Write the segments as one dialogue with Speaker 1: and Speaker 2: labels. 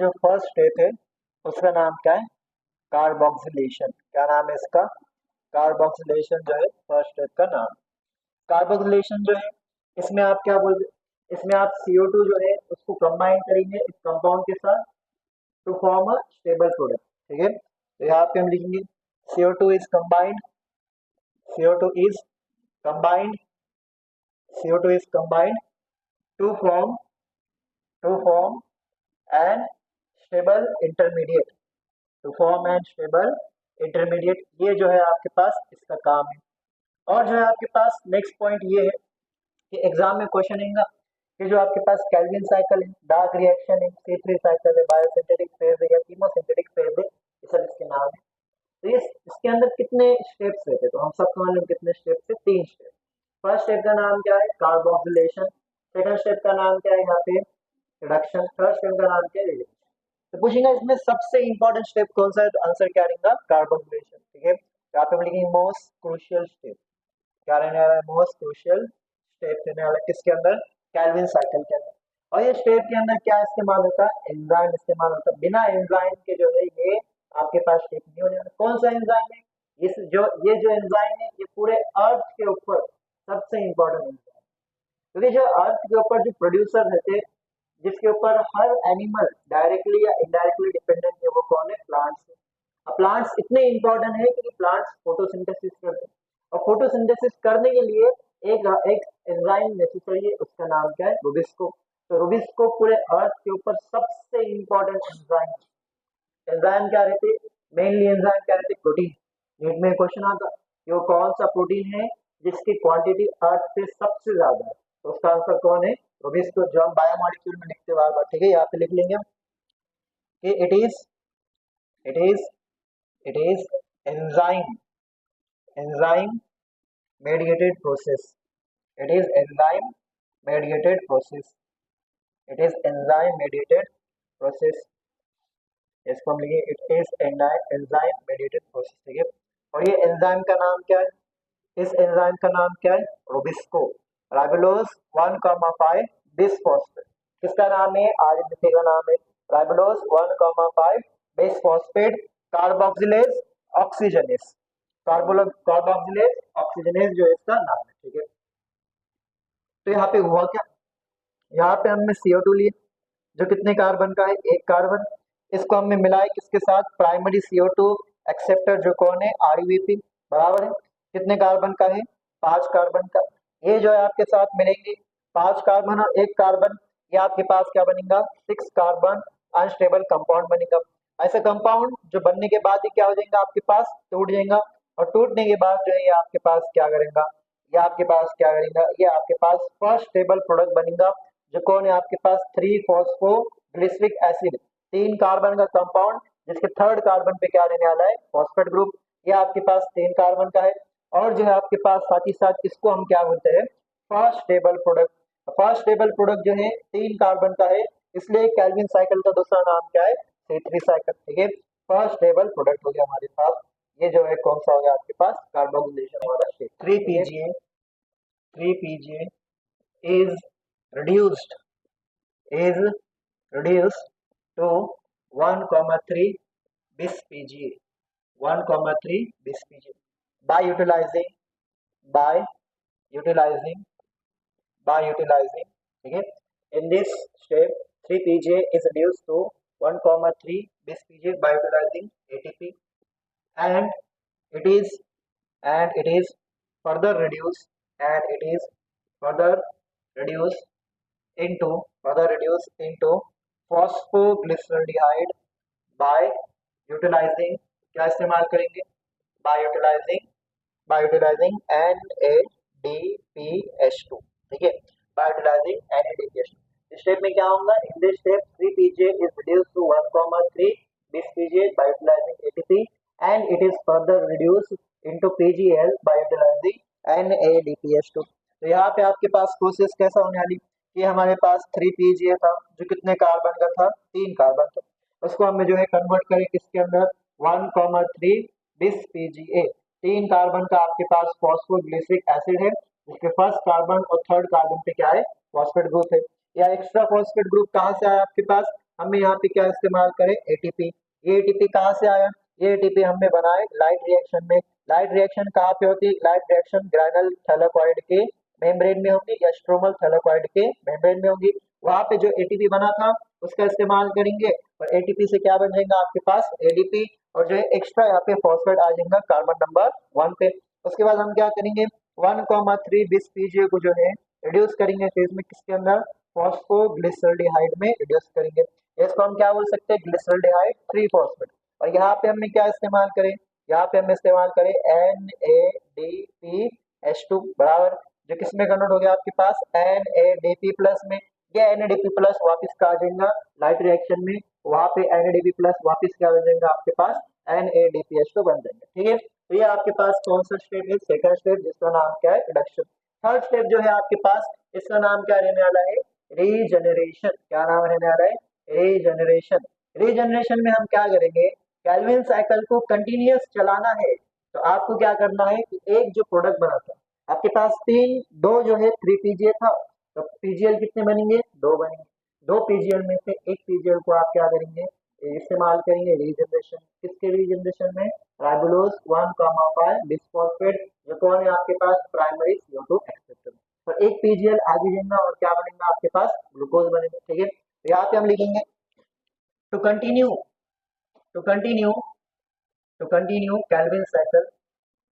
Speaker 1: जो first step है उसका नाम क्या है? कार्बोक्सिलेशन। क्या नाम है इसका? कार्बोक्सिलेशन जो है फर्स्ट स्टेप का नाम। कार्बोक्सिलेशन जो है इसमें आप क्या बोल इसमें आप CO2 जो है उसको कंबाइन करेंगे इस कंपाउंड के साथ to form a stable product. ठीक है, तो यहाँ पे हम लिखेंगे CO2 is combined, CO2 is combined, CO2 is combined to form an stable intermediate, to form an stable intermediate। ये जो है आपके पास इसका काम है। और जो है आपके पास नेक्स्ट पॉइंट ये है कि एग्जाम में क्वेश्चन आएगा कि जो आपके पास कैल्विन साइकिल है, डार्क रिएक्शन है, C3 साइकिल है, बायोसिंथेटिक फेज है या कीमोसिंथेटिक फेज है, ये सब इसके नाम है। तो ये इसके अंदर कितने स्टेप्स रहते हैं? तो हम सबको मालूम कितने स्टेप्स है? 3 स्टेप। फर्स्ट स्टेप का नाम क्या है? कार्बोक्सिलेशन। सेकंड स्टेप का नाम क्या है यहाँ पे? रिडक्शन। थर्ड स्टेप का नाम क्या है? रिडक्शन। तो पूछेंगे इसमें सबसे इंपॉर्टेंट स्टेप कौन सा है? तो आंसर क्या रहेगा? कार्बोक्सिलेशन। ठीक है, यहाँ पे हम लिखेंगे मोस्ट क्रूशियल स्टेप। क्या रहने वाला है? मोस्ट क्रूशियल स्टेप रहने वाला है किसके अंदर? कैल्विन साइकिल के अंदर। और ये स्टेप के अंदर क्या इस्तेमाल होता है? एंजाइम इस्तेमाल होता है। बिना एंजाइम के जो है ये आपके पास स्टेप नहीं होने वाला। कौन सा एंजाइम है? ये जो एंजाइम है ये पूरे अर्थ के ऊपर सबसे इंपॉर्टेंट एंजाइम, क्योंकि जो अर्थ के ऊपर जो प्रोड्यूसर रहते हैं, जिसके ऊपर हर एनिमल डायरेक्टली या इनडायरेक्टली डिपेंडेंट है, वो कौन है? प्लांट्स है। अब प्लांट्स इतने इंपॉर्टेंट है कि प्लांट्स फोटोसिंथेसिस करते हैं, और फोटोसिंथेसिस करने के लिए एक एंजाइम नेसेसरी है, उसका नाम क्या है? रूबिस्को। तो रूबिस्को पूरे अर्थ के ऊपर सबसे इंपॉर्टेंट एंजाइम। एंजाइम क्या रहते? मेनली एंजाइम क्या रहते? प्रोटीन। नीट में क्वेश्चन आता कि वो कौन सा प्रोटीन है जिसकी क्वांटिटी अर्थ पे सबसे ज्यादा है? तो उसका आंसर कौन है? रूबिस्को, जो हम बायोमॉलिक्यूल में लिखते बार बार। ठीक है, यहाँ पे लिख लेंगे हम कि it is enzyme mediated process, it is enzyme mediated process, it is enzyme mediated process। इसको हम लिखे it is enzyme mediated process। ठीक है, और ये एंजाइम का नाम क्या है? इस एंजाइम का नाम क्या है? Rubisco राइबोलोज 1,5 bisphosphate. किसका नाम है? आरएनए का नाम है राइबोलोज 1,5 bisphosphate carboxylase oxygenase. Carboxylase oxygenase जो है इसका नाम है। ठीक है, तो यहाँ पे हुआ क्या? यहाँ पे हमने CO2 लिए जो कितने कार्बन का है? 1 कार्बन। इसको हमने मिलाए किसके साथ? प्राइमरी CO2 एक्सेप्टर जो कौन है? ReVP। बराबर है कितने कार्बन का है? 5 कार्बन का। ये जो है आपके साथ मिलेंगे 5 कार्बन और 1 कार्बन, ये आपके पास क्या बनेगा? 6 कार्बन अनस्टेबल कंपाउंड बनेगा। ऐसा कंपाउंड जो बनने के बाद ही क्या हो जाएगा? आपके पास टूट जाएगा, और टूटने के बाद जो है ये आपके पास क्या करेगा? ये आपके पास क्या करेगा? ये आपके पास फर्स्ट स्टेबल प्रोडक्ट बनेगा जो कौन है? आपके पास 3-फॉस्फोग्लिसरिक एसिड, 3 कार्बन का कंपाउंड जिसके थर्ड कार्बन पे क्या रहने वाला है? Phosphate group. ये आपके पास 3 कार्बन का है, और जो है आपके पास साथ ही साथ इसको हम क्या बोलते हैं? First stable product. First stable product जो है 3 कार्बन का है, इसलिए कैल्विन साइकिल का दूसरा नाम क्या है? C3 cycle. ठीक है, फर्स्ट स्टेबल प्रोडक्ट हो गया हमारे पास। ये जो है कौन सा हो गया आपके पास? कार्बोक्सिलेशन वाला step. 3 PGA is reduced to 1,3 bis PGA, 1,3 bis PGA by utilizing। ठीक है, in this step 3 PGA is reduced to 1,3 bis PGA by utilizing ATP, and it is further reduced into phosphoglyceraldehyde by utilizing। क्या इस्तेमाल करेंगे? by utilizing NADPH2। ठीक है, by utilizing NADPH2। इस step में क्या होगा? in this step 3 PGA is reduced to 1,3 bis PGA by utilizing ATP, and it is further reduced into PGL by utilizing NADPH2। तो यहाँ पे आपके पास प्रोसेस कैसा होने वाली कि हमारे पास 3 PGA था जो कितने कार्बन का था? 3 कार्बन था। उसको हमें जो है कन्वर्ट करें किसके अंदर? 1,3 bis PGA। 3 कार्बन का आपके पास फॉस्फोग्लिसरिक एसिड है जिसके फर्स्ट कार्बन और थर्ड कार्बन पे क्या है? फॉस्फेट ग्रुप है। या एक्स्ट्रा फॉस्फेट ग्रुप कहाँ से आया आपके पास? हमें यहाँ पे क्या इस्तेमाल करें, एटीपी। ये एटीपी कहाँ से आया, ये एटीपी हमने बनाए लाइट रिएक्शन में। लाइट रिएक्शन कहाँ पे होती है, लाइट रिएक्शन ग्रैनुल थैलेकॉइड के मेम्ब्रेन में होगी या स्ट्रोमल थैलेकॉइड के मेम्ब्रेन में होगी। वहां पे जो एटीपी बना था उसका इस्तेमाल करेंगे और एटीपी से क्या बन जाएगा आपके पास, एडीपी। और जो है एक्स्ट्रा यहाँ पे फॉस्फेट आ जाएगा कार्बन नंबर 1 पे। उसके बाद हम क्या करेंगे, 1,3 बिस पीजीए को जो है रिड्यूस करेंगे फेज में, किसके अंदर, फॉस्फोग्लिसरल्डिहाइड में रिड्यूस करेंगे। इसको हम क्या बोल सकते हैं, ग्लिसरल्डिहाइड 3 फॉस्फेट। और यहाँ पे हमने क्या इस्तेमाल करें, यहाँ पे हमने इस्तेमाल करें NADPH2 बराबर, जो किसमें कन्वर्ट हो गया आपके पास NADP प्लस में। ये NADP प्लस वापिस का आ जाएगा लाइट रिएक्शन में, वहां पे NADP प्लस वापिस क्या बन जाएगा आपके पास NADPH2 बन जाएंगे। ठीक है, तो ये आपके पास कौन सा स्टेप है, सेकंड स्टेप, जिसका नाम क्या है, रिडक्शन। थर्ड स्टेप जो है आपके पास, इसका नाम क्या रहने वाला है, रीजनरेशन। क्या नाम रहने वाला है, रीजनरेशन। रीजनरेशन में हम क्या करेंगे, कैल्विन साइकिल को कंटिन्यूअस चलाना है तो आपको क्या करना है कि एक जो प्रोडक्ट बना था आपके पास दो जो है 3 पीजीएल था, तो पीजीएल कितने बनेंगे, 2 बनेंगे। 2 पीजीएल में से एक पीजीएल को आप क्या करेंगे, इस्तेमाल करेंगे रीजनरेशन। किसके रीजनरेशन में, राइबोलोज 1,5 बिस्फॉस्फेट, जो कौन है आपके पास, प्राइमरी CO2 एक्सेप्टर। और एक पीजीएल आगे जाएगा और क्या बनेगा आपके पास, ग्लूकोज बनेगा। ठीक है, तो यहाँ पे हम लिखेंगे to continue to continue to continue Calvin cycle,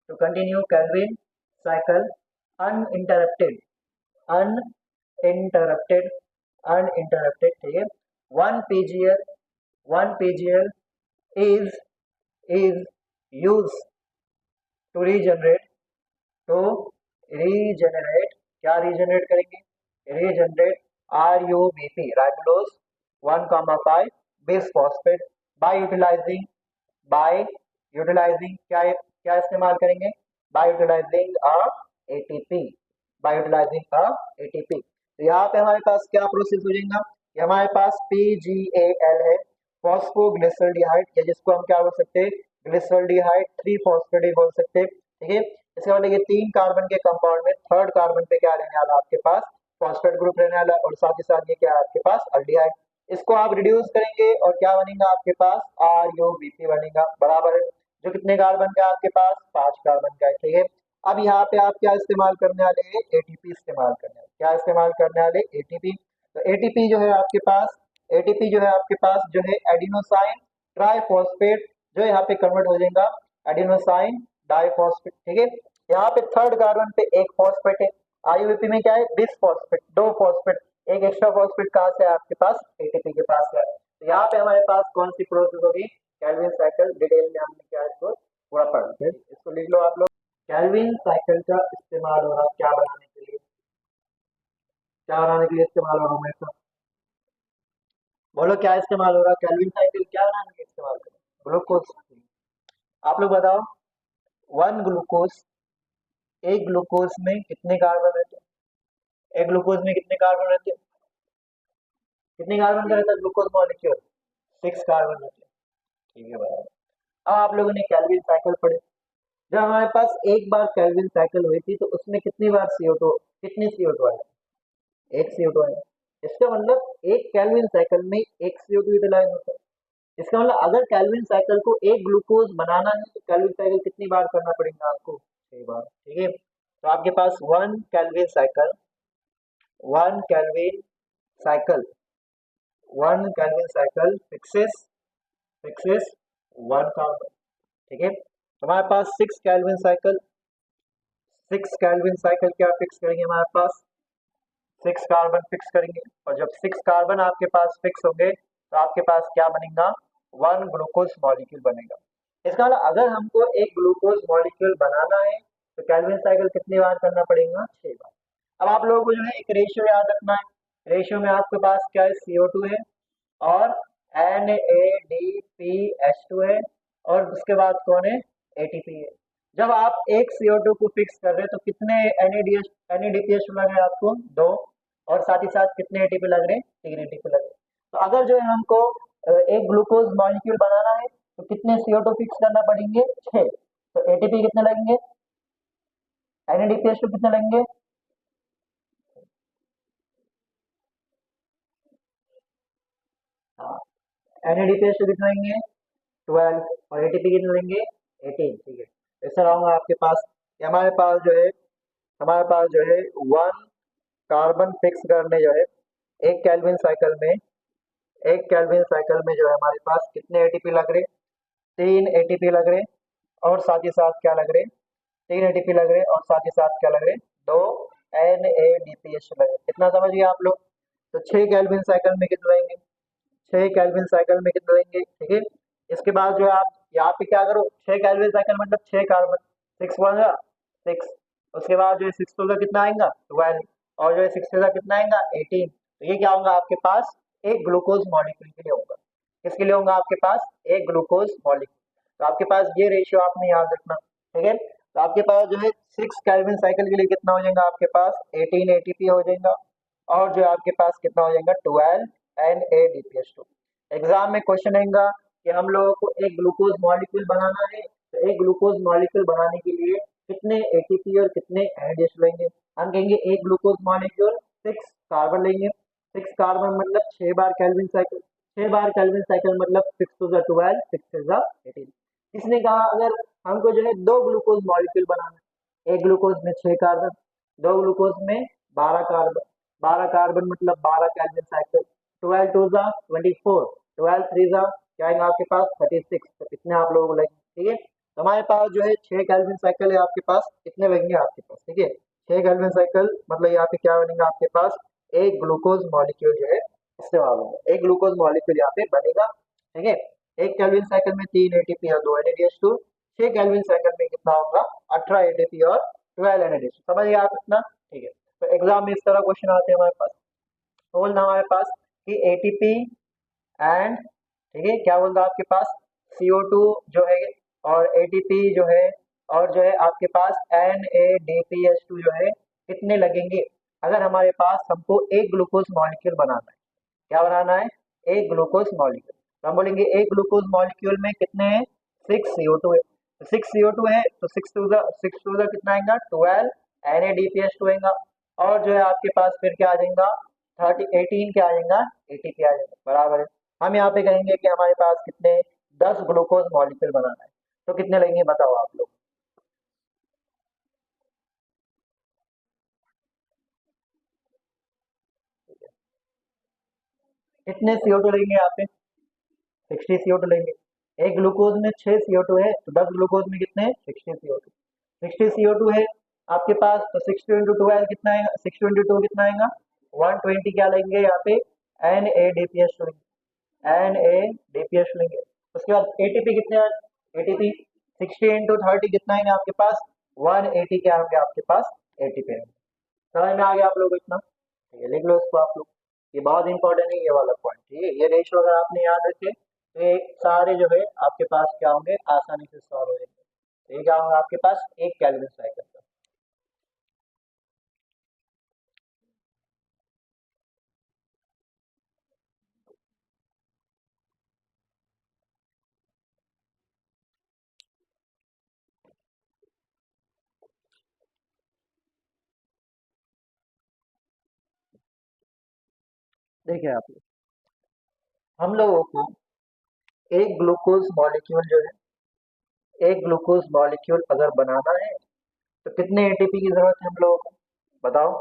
Speaker 1: to continue Calvin cycle uninterrupted uninterrupted uninterrupted. ठीक है, 1 pgl is used to regenerate क्या रीजनरेट करेंगे, regenerate RUBP ribulose 1,5 bisphosphate by utilising क्या क्या इस्तेमाल करेंगे, by utilising ATP, by utilising ATP। तो यहाँ पे हमारे पास क्या प्रोसेस हो जाएगा, कि हमारे पास PGAL है, फॉस्फोग्लिसरल्डिहाइड, या जिसको हम क्या बोल सकते हैं, ग्लिसरल्डिहाइड 3 फॉस्फेट भी बोल सकते हैं। ठीक है, इसके बाद ये 3 कार्बन के कंपाउंड में थर्ड कार्बन पे क्या रहने वाला आपके पास, फॉस्फेट ग्रुप रहने वाला, और साथ ही साथ ये क्या है आपके पास, अल्डिहाइड। इसको आप रिड्यूस करेंगे और क्या बनेगा आपके पास, RUBP बनेगा बराबर है, जो कितने कार्बन का है आपके पास, 5 कार्बन का है। ठीक है, अब यहाँ पे आप क्या इस्तेमाल करने वाले हैं, ATP इस्तेमाल करने वाले, क्या इस्तेमाल करने वाले, ATP। तो ATP जो है आपके पास, ATP जो है आपके पास जो है एडिनोसाइन ट्राइफॉस्फेट, जो यहाँ पे कन्वर्ट हो जाएगा एडिनोसाइन डाइफॉस्फेट। ठीक है, यहाँ पे थर्ड कार्बन पे एक फॉस्फेट है, IUPAC में क्या है, बिसफॉस्फेट 2 फॉस्फेट, एक एक्स्ट्रा फॉस्फेट कहाँ से है आपके पास, ATP के पास है। तो यहाँ पे हमारे पास कौन सी प्रोसेस होगी, कैल्विन साइकिल। डिटेल में हमने क्या इसको पूरा पढ़ लिया, इसको लिख लो आप लोग। कैल्विन साइकिल का इस्तेमाल हो रहा है क्या बनाने के लिए, क्या बनाने के लिए इस्तेमाल हो रहा है, मेरे साथ बोलो क्या इस्तेमाल हो रहा है, कैल्विन साइकिल क्या बनाने के लिए इस्तेमाल कर रहे हैं, ग्लूकोज। आप लोग बताओ, 1 ग्लूकोज, एक ग्लूकोज में कितने कार्बन रहते हैं, एक ग्लूकोज में कितने कार्बन रहते हैं, कितने कार्बन का रहता है ग्लूकोज मॉलिक्यूल, 6 कार्बन रहते हैं। ठीक है बराबर। अब आप लोगों ने कैल्विन साइकिल पढ़े, जब हमारे पास एक बार कैल्विन साइकिल हुई थी तो उसमें कितनी बार CO2, कितनी CO2 आया, एक CO2 आया। इसका मतलब एक कैल्विन साइकिल में एक CO2 यूटिलाइज होता है। इसका मतलब अगर कैल्विन साइकिल को एक ग्लूकोज बनाना है तो कैल्विन साइकिल कितनी बार करना पड़ेगा आपको, 6 बार। ठीक है, तो आपके पास 1 Calvin cycle 1 Calvin cycle 1 Calvin cycle fixes 1 carbon. ठीक है, हमारे पास 6 कैल्विन साइकिल 6 कैल्विन साइकिल क्या फिक्स करेंगे, हमारे पास 6 कार्बन फिक्स करेंगे। और जब 6 कार्बन आपके पास फिक्स होंगे तो आपके पास क्या बनेगा, 1 ग्लूकोज मॉलिक्यूल बनेगा। इसका मतलब अगर हमको एक ग्लूकोज मॉलिक्यूल बनाना है तो कैल्विन साइकिल कितनी बार करना पड़ेगा, 6 बार। अब आप लोगों को जो है एक रेशियो याद रखना है, रेशियो में आपके पास क्या है, CO2 है और NADPH2 है, और उसके बाद कौन है, ATP है। जब आप एक CO2 को फिक्स कर रहे हैं तो कितने NADPH लग रहे हैं आपको, 2, और साथ ही साथ कितने ATP लग रहे हैं, 3 ATP लग रहे हैं। तो अगर जो है हमको एक ग्लूकोज मॉलिक्यूल बनाना है तो कितने CO2 फिक्स करना पड़ेंगे, 6। तो ATP कितने लगेंगे, NADPH2 कितने लगेंगे, हाँ NADPH कितना लेंगे 12 और ATP कितना लेंगे 18, ठीक है। ऐसा रहूंगा आपके पास कि हमारे पास जो है वन कार्बन फिक्स करने जो है एक केल्विन साइकिल में जो है हमारे पास कितने एटीपी लग रहे, 3 ATP लग रहे, और साथ ही साथ क्या लग रहे, 3 ATP लग रहे और साथ ही साथ क्या लग रहे, 2 NADPH लग रहे। कितना समझिए आप लोग, तो 6 केल्विन साइकिल में कितना लेंगे, 6 केल्विन साइकिल में कितना लेंगे, ठीक है। इसके बाद जो है आप यहाँ पे क्या करो, 6 केल्विन साइकिल मतलब 6 कार्बन, 6 उसके बाद जो है 6 का कितना आएगा 12, और जो है 6 का कितना आएगा 18। तो ये क्या होगा आपके पास, एक ग्लूकोज मॉलिक्यूल के लिए होगा। किसके लिए होगा आपके पास, एक ग्लूकोज मॉलिक्यूल। तो आपके पास ये रेशियो आपने याद रखना, ठीक है। तो आपके पास जो है 6 केल्विन साइकिल के लिए कितना हो जाएगा आपके पास 18 ATP हो जाएगा, और जो है आपके पास कितना हो जाएगा 12 NADPH2। एग्जाम में क्वेश्चन आएगा कि हम लोगों को एक ग्लूकोज मॉलिक्यूल बनाना है, तो एक ग्लूकोज मॉलिक्यूल बनाने के लिए कितने एटीपी और कितने एनएडीएच लेंगे। हम कहेंगे एक ग्लूकोज मॉलिक्यूल 6 कार्बन लेंगे, 6 कार्बन मतलब 6 बार केल्विन साइकिल, 6 बार केल्विन साइकिल मतलब 6 to the 12, 6 to the 18। किसने कहा अगर हमको जो है 2 ग्लूकोज मॉलिक्यूल बनाना है, एक ग्लूकोज में 6 कार्बन, 2 ग्लूकोज में 12 कार्बन, 12 कार्बन मतलब 12 केल्विन साइकिल, 12 to the 24, 12 3 क्या आएगा आपके पास 36। तो इतने आप लोगों को लगेंगे, ठीक है। तो हमारे पास जो है 6 केल्विन साइकिल है आपके पास, कितने लगेंगे आपके पास, ठीक है। 6 केल्विन साइकिल मतलब यहाँ पे क्या बनेगा आपके पास, एक ग्लूकोज मॉलिक्यूल जो है इस्तेमाल होगा, एक ग्लूकोज मॉलिक्यूल यहाँ पे बनेगा, ठीक है। एक केल्विन साइकिल में 3 ATP और 2 NADH2, 6 केल्विन साइकिल में कितना होगा 18 ATP और 12 NADH2। समझिए आप इतना, ठीक है। तो एग्जाम में इस तरह क्वेश्चन आते हैं हमारे पास। तो बोलना हमारे पास कि ATP एंड, ठीक है, क्या बोलता आपके पास CO2 जो है, और ATP जो है, और जो है आपके पास NADPH2 जो है कितने लगेंगे अगर हमारे पास हमको एक ग्लूकोज मॉलिक्यूल बनाना है। क्या बनाना है, एक ग्लूकोज मॉलिक्यूल। तो हम बोलेंगे एक ग्लूकोज मॉलिक्यूल में कितने हैं 6 CO2 है, तो 6 CO2 है तो 6 टू द कितना आएगा 12 NADPH2 आएगा, और जो है आपके पास फिर क्या आ जाएगा 18 क्या आ जाएगा ATP आ जाएगा, बराबर है। हम यहाँ पे कहेंगे कि हमारे पास कितने 10 ग्लूकोज मॉलिक्यूल बनाना है, तो कितने लगेंगे बताओ आप लोग। कितने CO2 लेंगे यहाँ पे 60 CO2 लेंगे। एक ग्लूकोज में 6 CO2 है तो 10 ग्लूकोज में कितने 60 CO2, 60 CO2 है आपके पास, तो 60 × 12 कितना आएगा, 60 × 2 कितना आएगा 120 क्या लेंगे यहाँ पे NADPH लेंगे, NADPH लेंगे। उसके बाद ATP कितने, ATP 60 × 30 कितना आएगा आपके पास 180 क्या होंगे आपके पास ATP। समझ में आ गया आप लोग इतना, ठीक है, लिख लो इसको आप लोग, ये बहुत इंपॉर्टेंट है ये वाला पॉइंट, ठीक है। ये रेशियो अगर आपने याद रखे तो ये सारे जो है आपके पास क्या होंगे आसानी से सॉल्व हो जाएंगे। तो ये क्या होगा आपके पास एक केल्विन साइकिल का। देखिए आप लोग, हम लोगों को एक ग्लूकोज मॉलिक्यूल जो है, एक ग्लूकोज मॉलिक्यूल अगर बनाना है तो कितने एटीपी की जरूरत है हम लोगों को बताओ,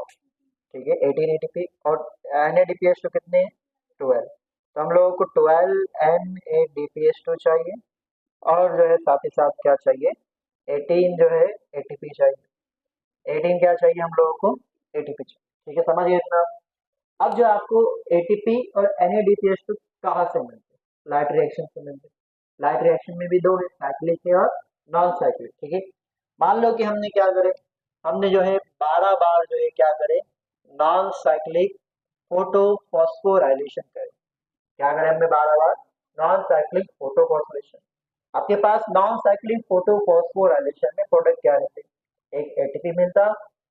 Speaker 1: ठीक है 18 एटीपी, और NADPH तो कितने 12, तो हम लोगों को 12 NADPH2 चाहिए, और जो है साथ ही साथ क्या चाहिए 18 जो है ATP चाहिए, 18 क्या चाहिए हम लोगों को ATP चाहिए, ठीक है समझिए इतना। अब जो आपको ATP और NADPH2 कहाँ से मिलते हैं, लाइट रिएक्शन से मिलते हैं। लाइट रिएक्शन में भी दो है, साइक्लिक है और नॉन साइक्लिक, ठीक है। मान लो कि हमने क्या करे, हमने जो है 12 बार जो है क्या करे नॉन साइक्लिक फोटो फॉस्फोराइलेशन करे। क्या करें हमने 12 बार नॉन साइक्लिक फोटो फॉस्फोरेशन। आपके पास नॉन साइक्लिक फोटो फॉस्फोराइलेशन में प्रोडक्ट क्या रहते, एक ATP मिलता,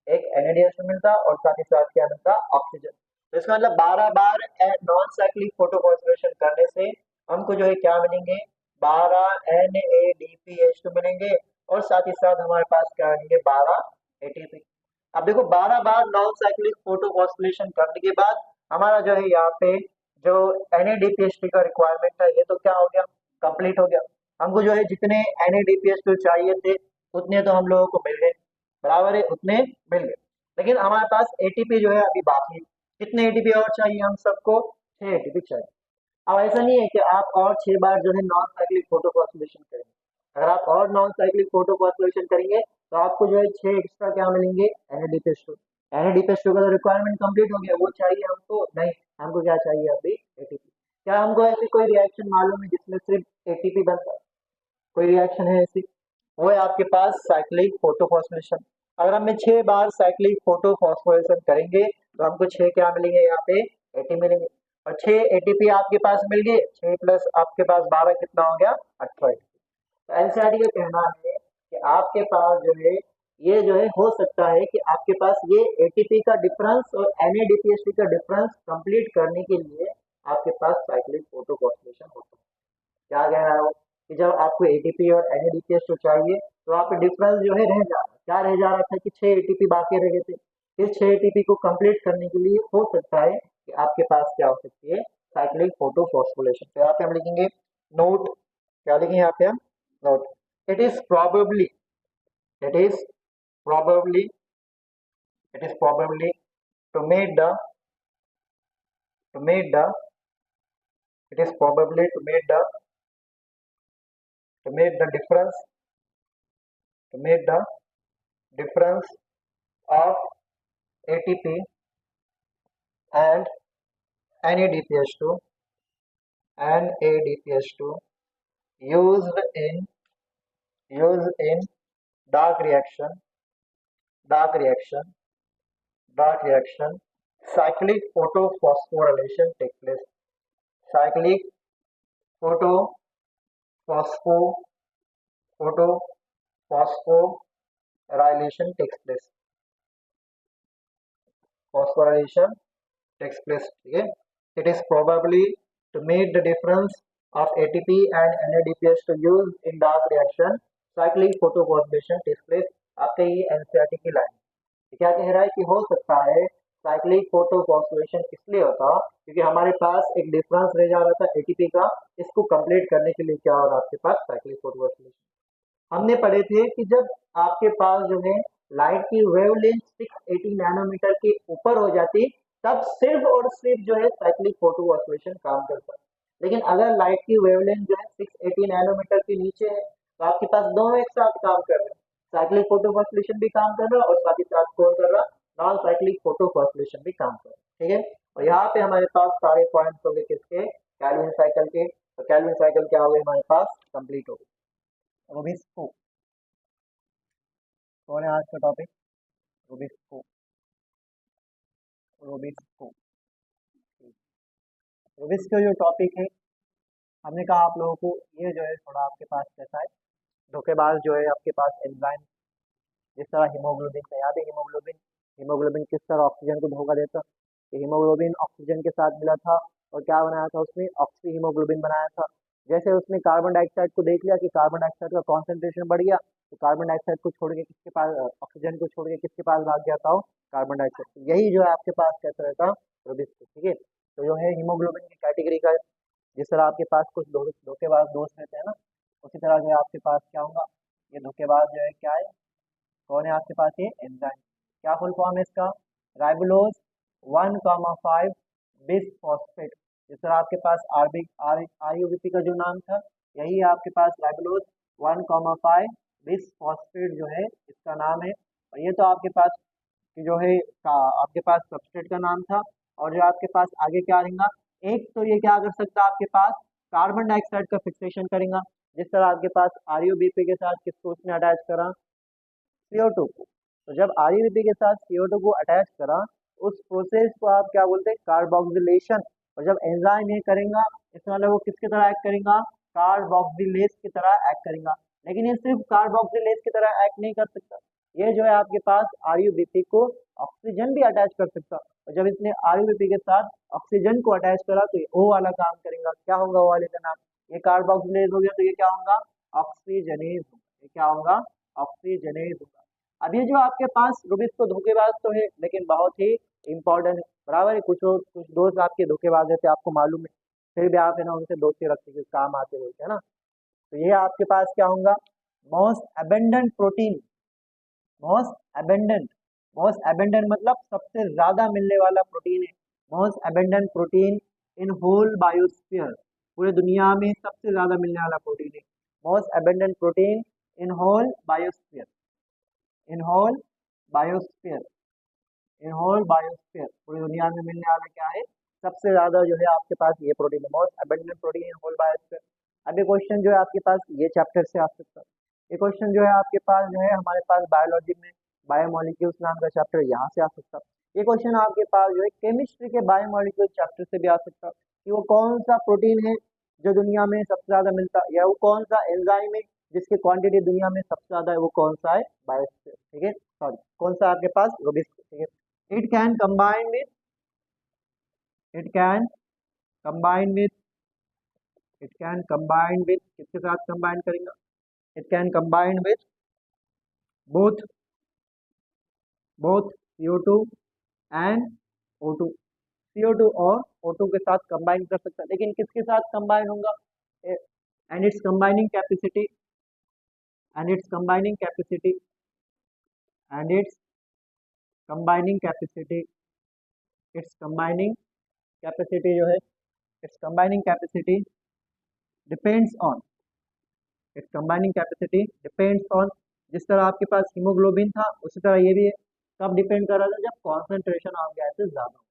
Speaker 1: एक NADH मिलता, और साथ ही साथ क्या मिलता ऑक्सीजन। तो इसका मतलब 12 बार नॉन साइक्लिक फोटो फॉस्फोरेशन करने से हमको जो है क्या मिलेंगे 12 NADPH2 मिलेंगे, और साथ ही साथ हमारे पास क्या मिलेंगे 12 ATP। अब देखो 12 बार नॉन साइक्लिक फोटो फॉस्फोरेशन करने के बाद हमारा जो है यहाँ पे जो NADPH2 का रिक्वायरमेंट है ये तो क्या हो गया, कंप्लीट हो गया। हमको जो है जितने NADPH2 चाहिए थे उतने तो हम लोगों को मिल गए, बराबर है, उतने मिल गए। लेकिन हमारे पास ATP जो है अभी बाकी है। कितने ATP और चाहिए हम सबको? 6 ATP चाहिए। अब ऐसा नहीं है कि आप और 6 बार जो है नॉन साइक्लिक फोटोफॉस्फोरेशन करेंगे। अगर आप और नॉन साइक्लिक फोटोफॉस्फोरेशन करेंगे तो आपको जो है 6 एक्स्ट्रा क्या मिलेंगे? NADPH2। NADPH2 का तो रिक्वायरमेंट कंप्लीट हो गया, वो चाहिए हमको नहीं, हमको क्या चाहिए अभी? ATP। क्या हमको ऐसी कोई रिएक्शन मालूम है जिसमें सिर्फ ATP बनता है? कोई रिएक्शन है ऐसी? वो है आपके पास साइक्लिक फोटोफॉस्फोरेशन। अगर हम 6 बार साइक्लिक फोटोफॉस्फोरेशन करेंगे तो हमको 6 क्या मिलेंगे? यहाँ पे ATP मिलेंगे। और 6 ATP आपके पास मिल गए, 6 प्लस आपके पास 12 कितना हो गया? 18। तो एनसीईआरटी का कहना है कि आपके पास जो है ये जो है हो सकता है कि आपके पास ये ATP का डिफरेंस और NADPH का डिफरेंस कंप्लीट करने के लिए आपके पास साइक्लिक फोटोफॉस्फोरेशन होता है। क्या कह रहा है वो? कि जब आपको ATP और NADPH चाहिए तो आप डिफरेंस जो है रह जा रहा है। क्या रह जा रहा था कि 6 ATP बाकी रह गए थे। इस 6 ATP को कंप्लीट करने के लिए हो सकता है कि आपके पास क्या हो सकती है? Cyclic photophosphorylation. तो यहाँ पे हम लिखेंगे नोट, क्या लिखेंगे यहाँ पे हम? Note. It is probably, it is probably, it is probably to meet the, to meet the, it is probably to meet the, to meet the difference, to meet the difference of ATP and NADPH2, NADPH2 used in, used in dark reaction, dark reaction, dark reaction, cyclic photophosphorylation take place. Cyclic photophospho, phosphorylation takes place. Phosphorylation takes place. ठीक है? It is probably to meet the difference of ATP and NADPH to use in dark reaction. Cyclic photophosphorylation takes place. आपके ये NCERT की line क्या कह रहा है कि हो सकता है साइक्लिक फोटोफॉस्फोरेशन इसलिए होता क्योंकि हमारे पास एक डिफरेंस रह जा रहा था ATP का। इसको कंप्लीट करने के लिए क्या हो रहा है आपके पास? Cyclic photophosphorylation. हमने पढ़े थे कि जब आपके पास जो है लाइट की वेवलेंथ 680 नैनोमीटर के ऊपर हो जाती तब सिर्फ और सिर्फ जो है साइक्लिक फोटोफॉस्फोरेशन काम करता है। लेकिन अगर लाइट की वेवलेंथ जो है 680 नैनोमीटर के नीचे है तो आपके पास दोनों एक साथ काम कर रहे हैं। साइक्लिक फोटोफॉस्फोरेशन भी काम कर रहा है और साथ ही साथ कौन कर रहा? नॉन साइक्लिक फोटोफॉस्फोरेशन भी काम कर रहा है। ठीक है? और यहाँ पे हमारे पास सारे पॉइंट्स हो गए किसके? कैल्विन साइकिल के। तो कैल्विन साइकिल क्या हो गई हमारे पास? कंप्लीट हो गई। रोबिस्को, कौन है आज का टॉपिक? Rubisco, Rubisco. रोबिस्को जो टॉपिक है हमने कहा आप लोगों को ये जो है थोड़ा आपके पास कैसा है, धोखेबाज जो है आपके पास एंजाइम। जिस तरह हीमोग्लोबिन का याद है, हीमोग्लोबिन, हीमोग्लोबिन किस तरह ऑक्सीजन को धोखा देता? कि हीमोग्लोबिन ऑक्सीजन के साथ मिला था और क्या बनाया था उसने? ऑक्सी हीमोग्लोबिन बनाया था। जैसे उसने कार्बन डाइऑक्साइड को देख लिया कि कार्बन डाइऑक्साइड का कॉन्सेंट्रेशन बढ़ गया तो कार्बन डाइऑक्साइड को छोड़ के किसके पास, ऑक्सीजन को छोड़ के किसके पास भाग गया था? Carbon dioxide. यही जो है आपके पास कैसा रहता? रोबिस्को। ठीक है? तो जो है हीमोग्लोबिन की कैटेगरी का, जिस तरह आपके पास कुछ धोखेबाज दोस्त रहते हैं ना, उसी तरह जो है आपके पास क्या होगा? ये धोखेबाज जो है क्या है? कौन है आपके पास? ये एंजाइम। क्या फुल फॉर्म है इसका? राइबोलोज 1,5 बिस फॉस्फेट। जिस तरह आपके पास आरयूबीपी का जो नाम था यही है आपके पास राइबोलोज 1,5 बिस फॉस्फेट जो है इसका नाम है। और ये तो आपके पास कि जो है आपके पास सबस्ट्रेट का नाम था। और जो आपके पास आगे क्या रहेगा? एक तो ये क्या कर सकता है आपके पास? कार्बन डाइऑक्साइड का फिक्सेशन करेगा। जिस तरह आपके पास आरयूबीपी के साथ किसको उसने अटैच करा? CO2 को। तो जब ReB के साथ CO2 को अटैच करा उस प्रोसेस को आप क्या बोलते हैं? कार्बोक्सिलेशन। और जब एंजाइम ये करेगा इसका मतलब वो किसकी तरह एक्ट करेगा? कार्बोक्सिलेज की तरह एक्ट करेगा। लेकिन ये सिर्फ कार्बोक्सिलेज की तरह एक्ट नहीं कर सकता, ये जो है आपके पास ReB को ऑक्सीजन भी अटैच कर सकता। और जब इसने ReB के साथ ऑक्सीजन को अटैच करा तो ये O वाला काम करेगा। क्या होगा O वाले का नाम? ये कार्बोक्सिलेज हो गया तो ये क्या होगा? ऑक्सीजनेज। ये क्या होगा? ऑक्सीजनेज होगा। अब ये जो आपके पास रुबिस्को धोखेबाज तो है लेकिन बहुत ही इंपॉर्टेंट है। बराबर है। कुछ दोस्त आपके धोखेबाज रहते, आपको मालूम है, फिर भी आप है ना उनसे दोस्ती रखते कि काम आते बोलते है ना। तो ये आपके पास क्या होगा, most abundant protein, most abundant, most abundant मतलब सबसे ज्यादा मिलने वाला प्रोटीन है। Most abundant protein in whole biosphere, पूरे दुनिया में सबसे ज्यादा मिलने वाला प्रोटीन है। Most abundant protein in whole biosphere, in whole biosphere, in whole biosphere, पूरी दुनिया में मिलने वाला क्या है, सबसे ज्यादा जो है आपके पास ये प्रोटीन है, most abundant protein in whole biosphere. अब ये क्वेश्चन जो है आपके पास ये चैप्टर से आ सकता है। ये क्वेश्चन जो है आपके पास जो है हमारे पास बायोलॉजी में बायोमोलिक्यूल्स नाम का चैप्टर यहाँ से आ सकता है। ये क्वेश्चन आपके पास जो है केमिस्ट्री के बायोमोलिक्यूल चैप्टर से भी आ सकता है कि वो कौन सा प्रोटीन है जो दुनिया में सबसे ज्यादा मिलता है, या वो कौन सा एंजाइम है जिसकी क्वांटिटी दुनिया में सबसे ज्यादा है, वो कौन सा है, बायोस्फीयर, ठीक है, सॉरी कौन सा आपके पास, रूबिस्को, ठीक है। It can combine with, it can combine with, it can combine with, किसके साथ कंबाइन करेंगे, it can combine with both, both CO2 and O2, CO2 और O2 के साथ कंबाइन कर सकता है, लेकिन किसके साथ कंबाइन होगा, and it's combining capacity, and it's combining capacity, and it's combining capacity, it's combining capacity जो है, it's combining capacity depends on, it's combining capacity depends on, जिस तरह आपके पास हीमोग्लोबिन था उसी तरह ये भी है। कब डिपेंड कर रहा था, जब कॉन्सेंट्रेशन ऑफ गैसेस ज्यादा हो।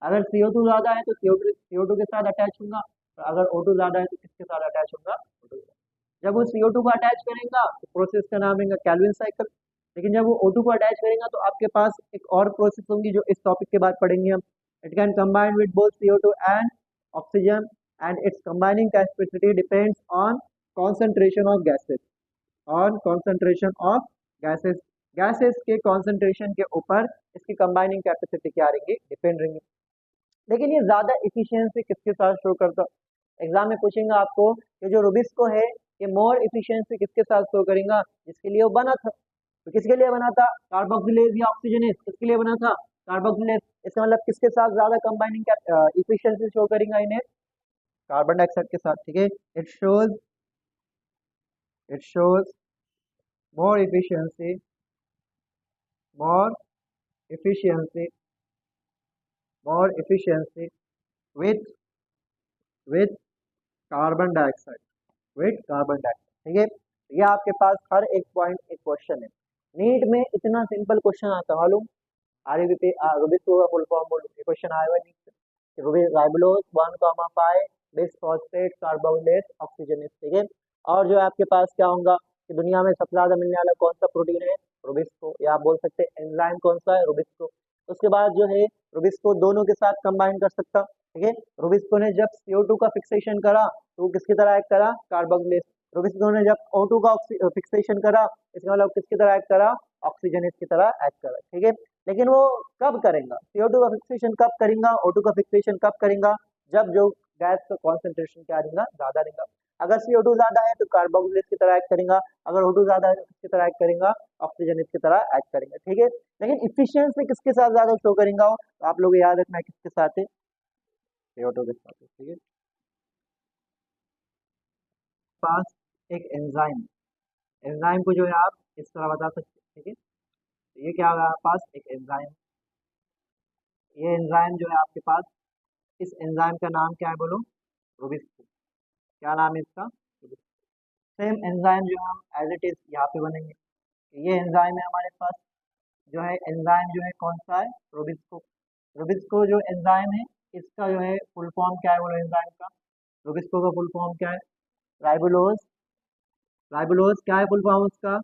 Speaker 1: अगर CO2 ज्यादा है तो CO2 के साथ अटैच होगा, और अगर O2 ज्यादा है तो किसके साथ अटैच होगा, O2 के साथ। जब वो CO2 को अटैच करेगा तो प्रोसेस का नाम है कैल्विन साइकिल, लेकिन जब वो O2 को अटैच करेगा तो आपके पास एक और प्रोसेस होगी जो इस टॉपिक के बाद पढ़ेंगे हम। It can combine with both CO2 and oxygen, and it's combining capacity depends on concentration of gases, on concentration of gases, gases के कॉन्सेंट्रेशन के ऊपर इसकी कंबाइनिंग कैपेसिटी क्या रहेंगी, डिपेंड रहेंगी। लेकिन ये ज्यादा इफिशियंसी किसके साथ शो करता, एग्जाम में पूछेंगे आपको कि जो रूबिस्को है ये मोर इफिशियंसी किसके साथ शो करेगा, जिसके लिए वो बना था। तो किसके लिए बना था, कार्बोक्सिलेज या ऑक्सीजनेज, किसके लिए बना था, कार्बोक्सिलेज। इसका मतलब किसके साथ ज्यादा कंबाइनिंग इफिशियंसी शो करेगा इन्हें, कार्बन डाइऑक्साइड के साथ, ठीक है। It shows, it shows more efficiency, more efficiency, more efficiency with with carbon dioxide, with carbon dioxide, ठीक है। ये आपके पास हर एक पॉइंट एक क्वेश्चन है, नीट में इतना सिंपल क्वेश्चन आता मालूम, आरबीपी रूबिस्को का फुल फॉर्म बोलो, ये क्वेश्चन आया हुआ नीट से, राइबोलोज 1,5 बिस फॉस्फेट कार्बोक्सिलेज ऑक्सीजनेज, ठीक है। और जो आपके पास क्या होगा कि दुनिया में सबसे ज्यादा मिलने वाला कौन सा प्रोटीन है, रूबिस्को, या आप बोल सकते हैं एंजाइम कौन सा है, रूबिस्को। उसके बाद जो है रूबिस्को दोनों के साथ कंबाइन कर सकता, ठीक है। रूबिस्को ने जब CO2 का फिक्सेशन करा तो वो किसकी तरह एक्ट करा, कार्बोक्सिलेज। रूबिस्को ने जब O2 का फिक्सेशन करा, इसका मतलब किसकी तरह एक्ट करा, ऑक्सीजनेज की तरह एक्ट करा, ठीक है। लेकिन वो कब करेगा, CO2 का फिक्सेशन कब करेगा, O2 का फिक्सेशन कब करेगा, जब जो गैस का कॉन्सेंट्रेशन क्या रहेगा, ज्यादा रहेगा। अगर CO2 ज्यादा है तो कार्बोक्सिलेज की तरह एक्ट करेगा, अगर O2 ज्यादा है तो किसकी तरह एक्ट करेगा, ऑक्सीजनेज की तरह एक्ट करेगा, ठीक है। लेकिन इफिशियंसी किसके साथ ज्यादा शो करेगा, तो आप लोग याद रखना किसके साथ है, CO2 के साथ है, ठीक है। पास एक एंजाइम, एंजाइम को जो है आप इस तरह बता सकते हैं, ठीक है। तो ये क्या होगा आपके पास एक एंजाइम, ये एंजाइम जो है आपके पास, इस एंजाइम का नाम क्या है बोलो, रूबिस्को, क्या नाम है इसका, सेम एंजाइम जो हम एज इट इज यहाँ पे बनेंगे, ये एंजाइम है हमारे पास, जो है एंजाइम जो है कौन सा है, रूबिस्को। रूबिस्को जो एंजाइम है इसका जो है फुल फॉर्म क्या है बोलो, एंजाइम का, रूबिस्को का फुल फॉर्म क्या है, राइबोलोज, राइबोलोज क्या है फुल फॉर्म उसका,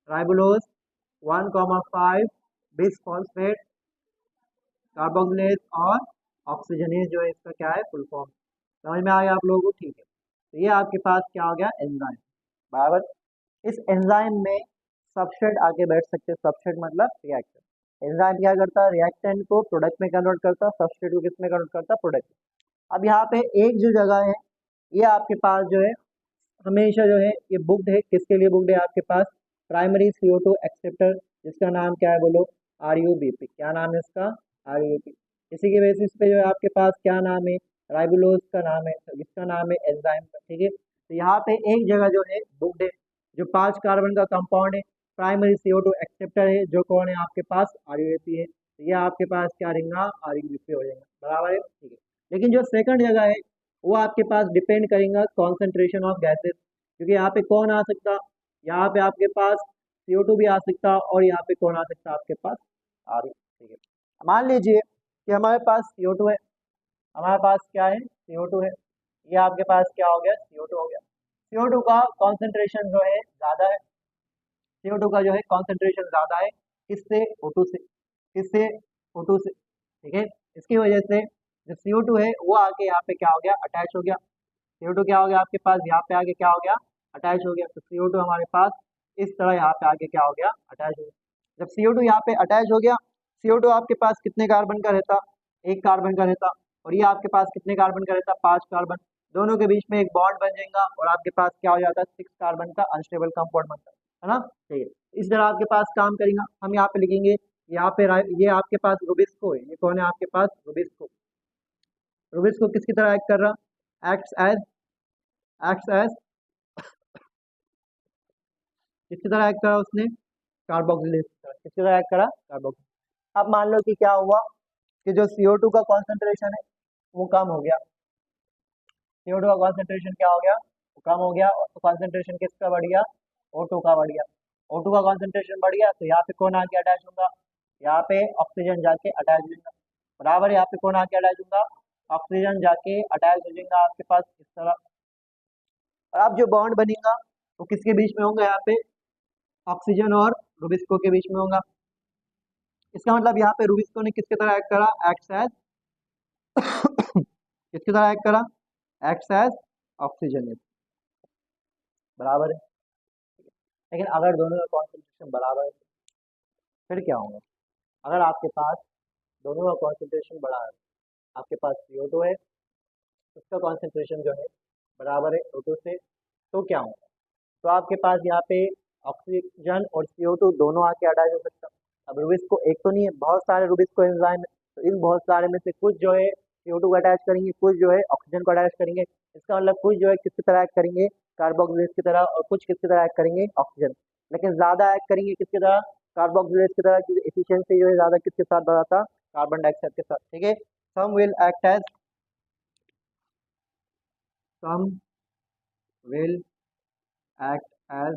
Speaker 1: राइबोलोज 1,5 बिस फॉस्फेट कार्बोक्सिलेज और ऑक्सीजनेज जो है इसका क्या है फुल फॉर्म, समझ में आ गया आप लोगों को, ठीक है। तो ये आपके पास क्या हो गया, एंजाइम, बराबर। इस एंजाइम में सबस्ट्रेट आके बैठ सकते हैं, सबस्ट्रेट मतलब रिएक्टेंट। एंजाइम क्या करता है, रिएक्टेंट को प्रोडक्ट में कन्वर्ट करता है, सबस्ट्रेट को किस में कन्वर्ट करता है, प्रोडक्ट। अब यहाँ पे एक जो जगह है ये आपके पास जो है हमेशा जो है ये बुक्ड है, किसके लिए बुक्ड है आपके पास, प्राइमरी CO2 एक्सेप्टर, जिसका नाम क्या है बोलो, RUBP, क्या नाम है इसका, RUBP। इसी के बेसिस पे जो है आपके पास क्या नाम है, राइबोलोज का नाम है, इसका नाम है एंजाइम का। ठीक है, तो यहाँ पे एक जगह जो है बुक्ड है, जो 5 कार्बन का कंपाउंड है, प्राइमरी CO2 एक्सेप्टर है, जो कौन है आपके पास RUAP है। तो ये आपके पास क्या रहेगा, RUAP हो जाएगा, बराबर है। ठीक है, लेकिन जो सेकंड जगह है वो आपके पास डिपेंड करेगा कॉन्सेंट्रेशन ऑफ गैसेस, क्योंकि यहाँ पे कौन आ सकता, यहाँ पे आपके पास CO2 भी आ सकता, और यहाँ पे कौन आ सकता आपके पास RU। ठीक है, मान लीजिए कि हमारे पास CO2 है, हमारे पास क्या है, CO2 है, ये आपके पास क्या हो गया, CO2 हो गया। CO2 का कॉन्सेंट्रेशन जो है ज़्यादा है, CO2 का जो है कॉन्सेंट्रेशन ज़्यादा है, किससे, O2 से, किससे, O2 से। ठीक है, इसकी वजह से जो CO2 है वो आके यहाँ पे क्या हो गया, अटैच हो गया। CO2 क्या हो गया आपके पास, यहाँ पे आके क्या हो गया, अटैच हो गया। तो CO2 हमारे पास इस तरह यहाँ पे आके क्या हो गया, अटैच हो गया। जब CO2 यहाँ पे अटैच हो गया, CO2 आपके पास कितने कार्बन का रहता, 1 कार्बन का रहता, और ये आपके पास कितने कार्बन का रहता, 5 कार्बन। दोनों के बीच में एक बॉन्ड बन जाएगा और आपके पास क्या हो जाता है, 6 कार्बन का अनस्टेबल कंपाउंड बनता है ना। ठीक है, इस तरह आपके पास काम करेगा। हम यहाँ पे लिखेंगे, यहाँ पे ये आपके पास रुबिस्को है, ये कौन है आपके पास, रुबिस्को। रुबिस्को किसकी तरह एक्ट कर रहा, एक्ट्स एज किसकी तरह एक्ट करा उसने, कार्बोक्सिलेज की तरह। किसकी तरह एक्ट करा, कार्बोक्सिलेज। अब मान लो कि क्या हुआ कि जो CO2 का कॉन्सेंट्रेशन है वो कम हो गया, CO2 का कॉन्सेंट्रेशन क्या हो गया, वो कम हो गया, और कॉन्सेंट्रेशन किसका बढ़ गया, O2 का बढ़ गया। O2 का कॉन्सेंट्रेशन बढ़ गया तो यहाँ पे कौन आके अटैच होगा, यहाँ पे ऑक्सीजन जाके अटैच हो जाएगा, बराबर। यहाँ पे कौन आके अटैच होगा, ऑक्सीजन जाके अटैच हो जाएगा आपके पास इस तरह। और अब जो बॉन्ड बनेगा वो किसके बीच में होगा, यहाँ पे ऑक्सीजन और रुबिस्को के बीच में होगा। इसका मतलब यहाँ पे रुबिस्को ने किसकी तरह एक्ट करा, एक्ट्स एज किसकी तरह एक्ट करा, एक्ट्स एज ऑक्सीजन, बराबर है। लेकिन अगर दोनों का कॉन्सेंट्रेशन बराबर है फिर क्या होगा, अगर आपके पास दोनों का कॉन्सेंट्रेशन बड़ा है, आपके पास CO2 है, उसका कॉन्सेंट्रेशन जो है बराबर है O2 से, तो क्या होगा, तो आपके पास यहाँ पे ऑक्सीजन और CO2 दोनों आके अटैच हो सकता। अब रूबिक्स को एक तो नहीं है, बहुत सारे रूबिक्स को एंजाइम है, तो इन बहुत सारे में से कुछ जो है CO2 को अटैच करेंगे, कुछ जो है ऑक्सीजन को अटैच करेंगे। इसका मतलब कुछ जो है किसकी तरह एक्ट करेंगे, कार्बोक्सिलेज की तरह, और कुछ किसकी तरह एक्ट करेंगे, ऑक्सीजन। लेकिन ज्यादा एक्ट करेंगे किसकी तरह, कार्बोक्सिलेज की तरह, क्योंकि एफिशिएंसी जो है ज्यादा किसके साथ बढ़ाता, कार्बन डाइऑक्साइड के साथ। ठीक है, some will act as some will act as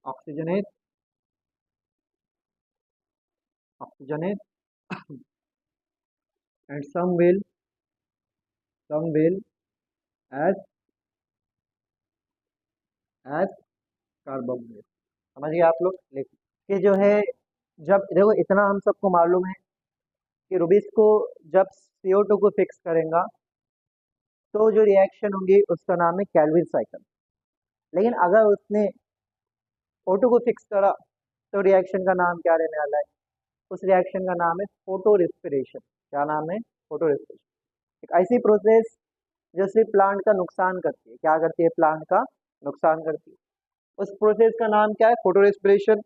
Speaker 1: oxygenate and some will as carboxylase. समझिए आप लोग, लेकिन ये जो है, जब देखो इतना हम सबको मालूम है कि रूबिक्स को जब CO2 को फिक्स करेगा तो जो रिएक्शन होंगी उसका नाम है कैल्विन साइकिल। लेकिन अगर उसने O2 को फिक्स करा तो रिएक्शन का नाम क्या रहने वाला है, उस रिएक्शन का नाम है फोटो रेस्पिरेशन। क्या नाम है, फोटो रेस्पिरेशन। एक ऐसी प्रोसेस जो सिर्फ प्लांट का नुकसान करती है, क्या करती है, प्लांट का नुकसान करती है। उस प्रोसेस का नाम क्या है, फोटो रेस्पिरेशन।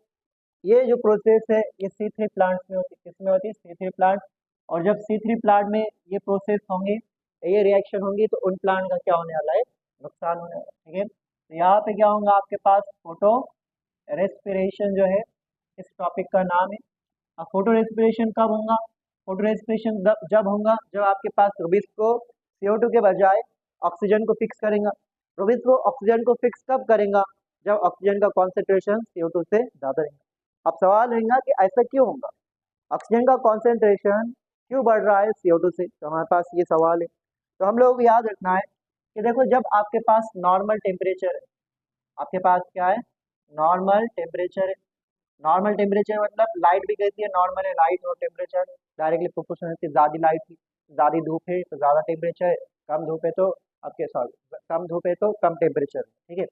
Speaker 1: ये जो प्रोसेस है ये C3 प्लांट्स में होती है, किसमें होती है, C3 प्लांट। और जब C3 प्लांट में ये प्रोसेस होंगी, ये रिएक्शन होंगी, तो उन प्लांट का क्या होने वाला है, नुकसान होने वाला है। ठीक है, तो यहाँ पे क्या होगा आपके पास, फोटो रेस्पिरेशन जो है इस टॉपिक का नाम है। अब फोटो रेस्पिरेशन कब होगा, फोटो रेस्पिरेशन जब होगा जब आपके पास रूबिक्स को CO2 के बजाय ऑक्सीजन को फिक्स करेगा। रूबिक्स को ऑक्सीजन को फिक्स कब करेगा, जब ऑक्सीजन का कॉन्सेंट्रेशन CO2 से ज़्यादा रहेगा। अब सवाल रहेगा कि ऐसा क्यों होगा, ऑक्सीजन का कॉन्सेंट्रेशन क्यों बढ़ रहा है CO2 से, तो हमारे पास ये सवाल है। तो हम लोगों को याद रखना है कि देखो जब आपके पास नॉर्मल टेम्परेचर है, आपके पास क्या है, नॉर्मल टेम्परेचर है। नॉर्मल टेम्परेचर मतलब लाइट भी कहती है नॉर्मल है, लाइट और टेम्परेचर डायरेक्टली प्रोपोर्शनल है। ज़्यादा लाइट थी, ज़्यादा धूप है तो ज़्यादा टेम्परेचर है, कम धूप है तो आपके सॉरी कम धूप है तो कम टेम्परेचर है। ठीक है,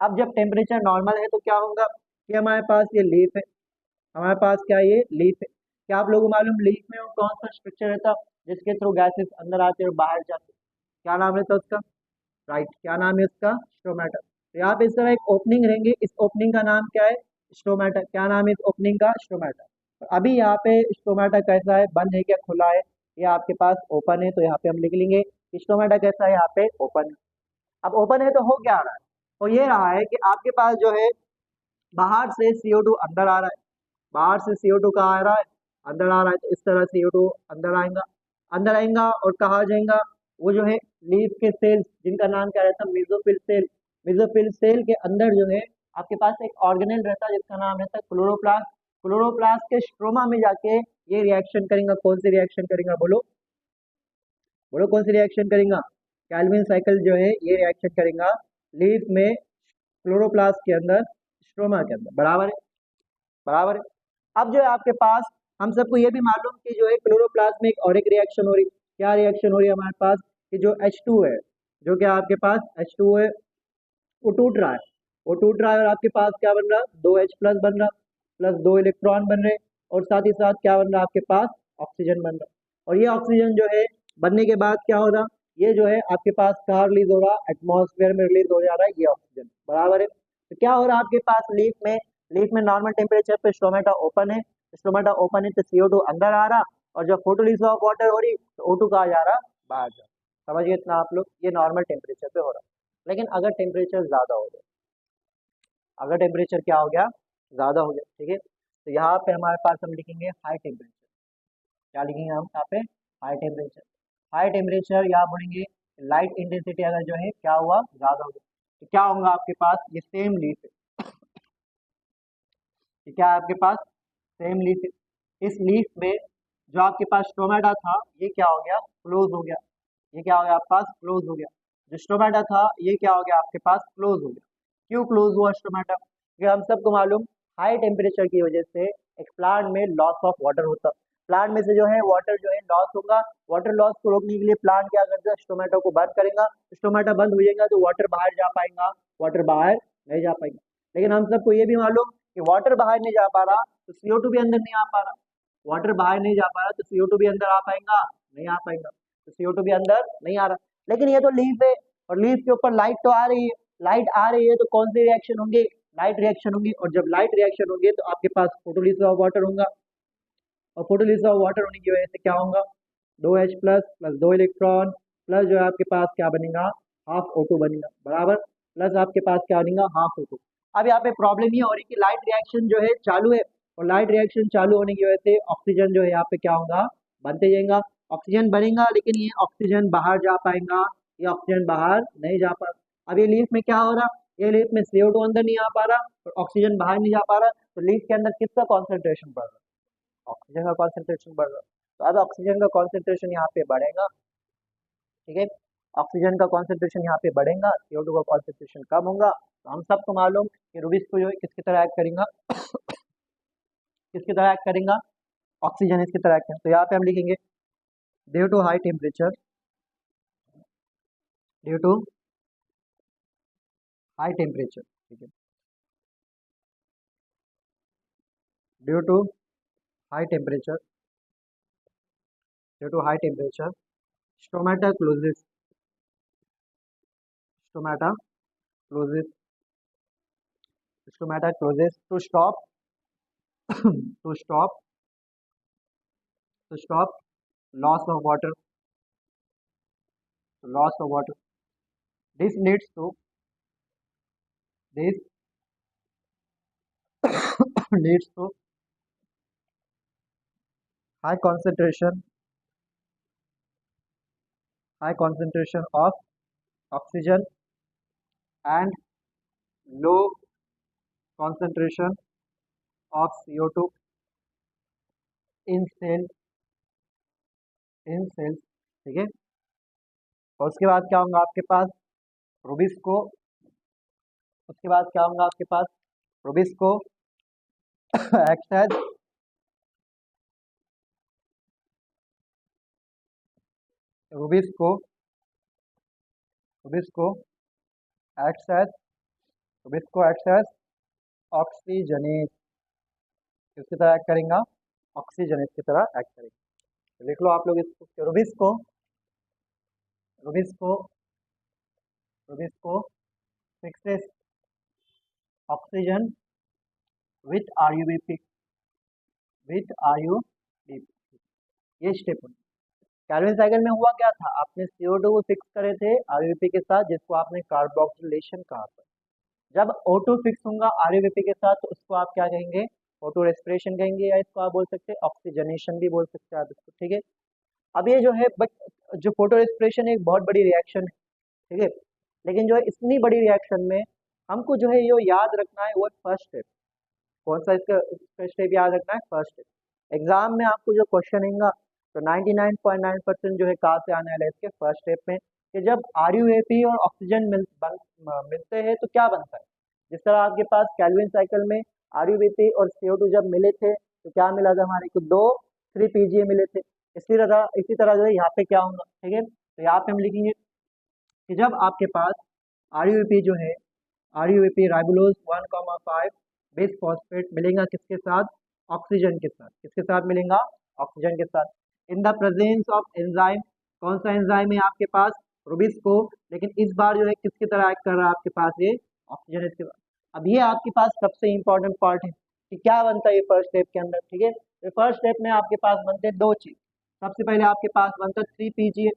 Speaker 1: अब जब टेम्परेचर नॉर्मल है तो क्या होगा कि हमारे पास ये लीफ है, हमारे पास क्या ये लीफ है। क्या आप लोगों को मालूम लीफ में वो कौन सा स्ट्रक्चर रहता जिसके थ्रू गैसेस अंदर आते और बाहर जाते, क्या नाम रहता उसका, राइट, क्या नाम है उसका, स्टोमेटा। तो यहाँ पे इस तरह एक ओपनिंग रहेंगे, इस ओपनिंग का नाम क्या है, स्टोमेटा। क्या नाम है इस ओपनिंग का, स्टोमेटा। तो अभी यहाँ पे स्टोमेटा कैसा है, बंद है क्या खुला है, ये आपके पास ओपन है, तो यहाँ पे हम लिख लेंगे कि स्टोमेटा कैसा है, यहाँ पे ओपन है। अब ओपन है तो हो क्या रहा है, तो ये रहा है कि आपके पास जो है बाहर से CO2 अंदर आ रहा है, बाहर से CO2 कहाँ आ रहा है, अंदर आ रहा है, तो इस तरह CO2 अंदर आएगा और कहाँ जाएगा, वो जो है लीफ के सेल्स जिनका नाम क्या रहता है, मेसोफिल सेल। मेसोफिल सेल के अंदर जो है आपके पास एक ऑर्गेनेल रहता है जिसका नाम रहता है क्लोरोप्लास्ट। क्लोरोप्लास्ट के स्ट्रोमा में जाके ये रिएक्शन करेगा, कौन सी रिएक्शन करेगा, बोलो बोलो कौन सी रिएक्शन करेगा, कैल्विन साइकिल जो है ये रिएक्शन करेगा लीफ में, क्लोरोप्लास्ट के अंदर, स्ट्रोमा के अंदर, बराबर है, बराबर है। अब जो है आपके पास हम सबको ये भी मालूम कि जो है क्लोरोप्लास्ट में एक और एक रिएक्शन हो रही, क्या रिएक्शन हो रही है हमारे पास, कि जो H2 है, जो क्या आपके पास H2 है, वो टूट रहा है, वो टूट रहा है और आपके पास क्या बन रहा है, 2H+ बन रहा, प्लस 2 इलेक्ट्रॉन बन रहे, और साथ ही साथ क्या बन रहा है आपके पास, ऑक्सीजन बन रहा। और ये ऑक्सीजन जो है बनने के बाद क्या हो रहा, ये जो है आपके पास कहाँ रिलीज हो रहा, एटमॉस्फेयर में रिलीज हो जा रहा है ये ऑक्सीजन, बराबर है। तो क्या हो रहा है आपके पास लीफ में नॉर्मल टेम्परेचर पे स्टोमेटा ओपन है, स्टोमेटा ओपन है तो CO2 अंदर आ रहा, और जब फोटोलिसिस ऑफ वाटर हो रही तो O2 कहाँ जा रहा, बाहर जा रहा। समझिए इतना आप लोग, ये नॉर्मल टेम्परेचर पे हो रहा है। लेकिन अगर टेम्परेचर ज़्यादा हो गया, अगर टेम्परेचर क्या हो गया, ज़्यादा हो गया, ठीक है, तो यहाँ पे हमारे पास हम लिखेंगे हाई टेम्परेचर। क्या लिखेंगे हम यहाँ पे, हाई टेम्परेचर। हाई टेम्परेचर यहाँ बोलेंगे लाइट इंटेंसिटी अगर जो है क्या हुआ, ज़्यादा हो गया, तो क्या होगा आपके पास, ये सेम लीफ है, ये क्या है आपके पास, सेम लीफ है। इस लीफ में जो आपके पास स्टोमेटा था ये क्या हो गया, क्लोज हो गया, ये क्या हो गया आपके पास, क्लोज हो गया। जो स्टोमेटा था ये क्या हो गया आपके पास, क्लोज हो गया। क्यों क्लोज हुआ स्टोमेटा, क्योंकि हम सबको मालूम हाई टेम्परेचर की वजह से एक प्लांट में लॉस ऑफ वाटर होता, प्लांट में से जो है वाटर जो है लॉस होगा, वाटर लॉस को रोकने के लिए प्लांट क्या करता है, स्टोमेटो को बंद करेगा, स्टोमेटा बंद हो जाएगा तो वाटर बाहर जा पाएगा, वाटर बाहर नहीं जा पाएगा। लेकिन हम सबको ये भी मालूम कि वाटर बाहर नहीं जा पा रहा तो CO2 भी अंदर नहीं आ पा रहा, वाटर बाहर नहीं जा पा रहा तो CO2 भी अंदर आ पाएगा, नहीं आ पाएगा, तो CO2 भी अंदर नहीं आ रहा। लेकिन ये तो लीफ है, और लीफ के ऊपर लाइट तो आ रही है, लाइट आ रही है तो कौन सी रिएक्शन होंगे, लाइट रिएक्शन होंगी, और जब लाइट रिएक्शन होंगे तो आपके पास फोटोलिसिस ऑफ वाटर होगा, और फोटोलिसिस ऑफ वाटर होने की वजह से क्या होगा, 2H+ प्लस 2 इलेक्ट्रॉन, प्लस जो है आपके पास क्या बनेगा, हाफ O2 बनेगा, बराबर, प्लस आपके पास क्या बनेगा, हाफ O2। अब यहाँ पे प्रॉब्लम ये हो रही है कि लाइट रिएक्शन जो है चालू है, और लाइट रिएक्शन चालू होने की वजह से ऑक्सीजन जो है यहाँ पे क्या होगा, बनते जाएगा, ऑक्सीजन बनेगा, लेकिन ये ऑक्सीजन बाहर जा पाएगा, ये ऑक्सीजन बाहर नहीं जा पा रहा। अब ये लीफ में क्या हो रहा, ये लीफ में CO2 अंदर नहीं आ पा रहा और ऑक्सीजन बाहर नहीं जा पा रहा, तो लीफ के अंदर किसका कॉन्सेंट्रेशन बढ़ रहा है, ऑक्सीजन का कॉन्सेंट्रेशन बढ़ रहा है। तो अब ऑक्सीजन का कॉन्सेंट्रेशन यहाँ पे बढ़ेगा, ठीक है, ऑक्सीजन का कॉन्सेंट्रेशन यहाँ पे बढ़ेगा, CO2 का कॉन्सेंट्रेशन कम होगा। तो हम सबको मालूम कि रूबिस को जो है किसकी तरह एक्ट करेगा, किसकी तरह एक्ट करेगा, ऑक्सीजन इसकी तरह एक्ट करेगा। तो यहाँ पे हम लिखेंगे due to high temperature, due to high temperature, ठीक है, due to high temperature, due to high temperature stomata closes, stomata closes, stomata closes to stop to stop to stop loss of water, loss of water. This leads to this leads to high concentration, high concentration of oxygen and low concentration of CO2 in cell, in cells, ठीक है। और उसके बाद क्या होगा आपके पास, rubisco, उसके बाद क्या होगा आपके पास, rubisco acts as, rubisco, rubisco acts as, rubisco acts as oxygenase, किसकी तरह एक्ट करेगा, ऑक्सीजनेस की तरह एक्ट करेगा। लिख लो आप लोग इसको, rubisco, rubisco, rubisco fixes oxygen with RUBP, with RUBP, ये स्टेप होना। कैल्विन साइकिल में हुआ क्या था, आपने CO2 को फिक्स करे थे RUBP के साथ, जिसको आपने कार्बोक्सिलेशन कहा था। जब O2 फिक्स होगा RUBP के साथ तो उसको आप क्या कहेंगे, फोटो रेस्पिरेशन कहेंगे, या इसको आप बोल सकते हैं ऑक्सीजनेशन भी बोल सकते हैं आप इसको, ठीक है। अब ये जो है बट जो फोटो रेस्पिरेशन एक बहुत बड़ी रिएक्शन है, ठीक है, लेकिन जो है इतनी बड़ी रिएक्शन में हमको जो है ये याद रखना है वो फर्स्ट स्टेप। कौन सा इसका स्टेप याद रखना है, फर्स्ट स्टेप। एग्जाम में आपको जो क्वेश्चन आएगा तो 99.9% जो है कहाँ से आने वाला है, इसके फर्स्ट स्टेप में, कि जब RUAP और ऑक्सीजन मिलते हैं तो क्या बनता है। जिस तरह आपके पास कैल्विन साइकिल में RUBP और CO2 जब मिले थे तो क्या मिला था हमारे को, 3 PGA मिले थे। इसी तरह जो है यहाँ पे क्या होगा, ठीक है, तो यहाँ पे हम लिखेंगे कि जब आपके पास RUAP जो है, RUAP राइबोलोज 1,5 बेस फॉस्फेट मिलेगा किसके साथ, ऑक्सीजन के साथ। किसके साथ मिलेगा, ऑक्सीजन के साथ। In the presence of enzyme, कौन सा एंजाइम है आपके पास, रुबिस्को, लेकिन इस बार जो है किसकी तरह एक्ट कर रहा है आपके पास, ये ऑक्सीजन इसके पास। अब ये आपके पास सबसे इंपॉर्टेंट पार्ट है कि क्या बनता है ये फर्स्ट स्टेप के अंदर, ठीक है। तो फर्स्ट स्टेप में आपके पास बनते हैं दो चीज। सबसे पहले आपके पास बनता है 3 PGA।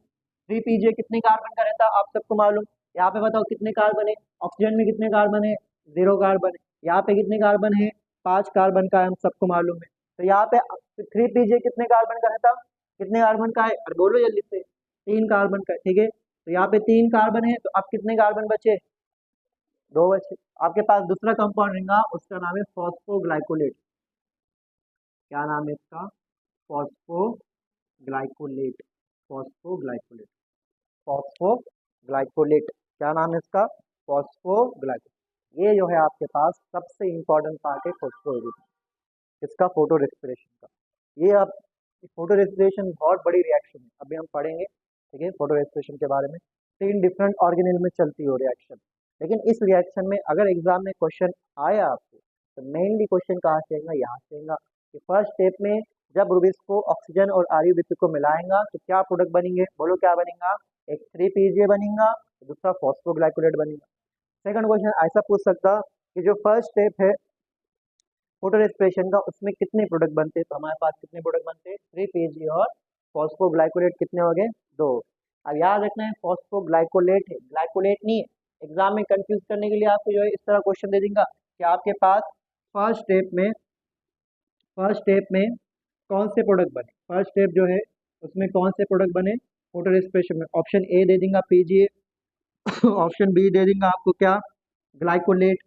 Speaker 1: 3 PGA कितने कार्बन का रहता है आप सबको मालूम। यहाँ पे बताओ कितने कार्बन है, ऑक्सीजन में कितने कार्बन है, 0 कार्बन है। यहाँ पे कितने कार्बन है, 5 कार्बन का है, हम सबको मालूम है। तो यहाँ पे 3 PGA कितने कार्बन का रहता, कितने कार्बन का है, और बोलो जल्दी से, 3 कार्बन का, ठीक है। तो यहाँ पे 3 कार्बन है, तो अब कितने कार्बन बचे, 2 बचे। आपके पास दूसरा कंपाउंड रहेगा, उसका नाम है फॉस्फोग्लाइकोलेट। क्या नाम है इसका, फॉस्फोग्लाइकोलेट। फॉस्फोग्लाइकोलेट, फॉस्फोग्लाइकोलेट, क्या नाम है इसका, फॉस्फोग्लाइकोलेट। ये जो है आपके पास सबसे इंपॉर्टेंट पार्ट है फॉस्फोग्लाइकोलेट, इसका फोटो रेस्पिरेशन का। ये अब फोटो रेस्पिरेशन बहुत बड़ी रिएक्शन है, अभी हम पढ़ेंगे, ठीक है, फोटो रेस्पिरेशन के बारे में। 3 डिफरेंट ऑर्गेनेल में चलती हो रिएक्शन, लेकिन इस रिएक्शन में अगर एग्जाम में क्वेश्चन आया आपको तो मेनली क्वेश्चन कहाँ से आएगा, यहाँ से आएगा कि फर्स्ट स्टेप में जब रुबिस को ऑक्सीजन और RUBP को मिलाएंगा तो क्या प्रोडक्ट बनेंगे, बोलो क्या बनेगा, एक 3 PGA बनेगा, दूसरा फॉस्फोग्लाइकोलेट बनेगा। सेकंड क्वेश्चन ऐसा पूछ सकता कि जो फर्स्ट स्टेप है फोटो रेस्पिरेशन का, उसमें कितने प्रोडक्ट बनते हैं, तो हमारे पास कितने प्रोडक्ट बनते हैं, 3 PGA और फॉस्फोग्लाइकोलेट कितने हो गए, 2। अब याद रखना है फॉस्फोग्लाइकोलेट है, ग्लाइकोलेट नहीं है। एग्जाम में कंफ्यूज करने के लिए आपको जो है इस तरह क्वेश्चन दे देगा कि आपके पास फर्स्ट स्टेप में कौन से प्रोडक्ट बने, फर्स्ट स्टेप जो है उसमें कौन से प्रोडक्ट बने फोटो रेस्पिरेशन में। ऑप्शन ए दे देगा PGA, ऑप्शन बी दे देगा आपको क्या, ग्लाइकोलेट,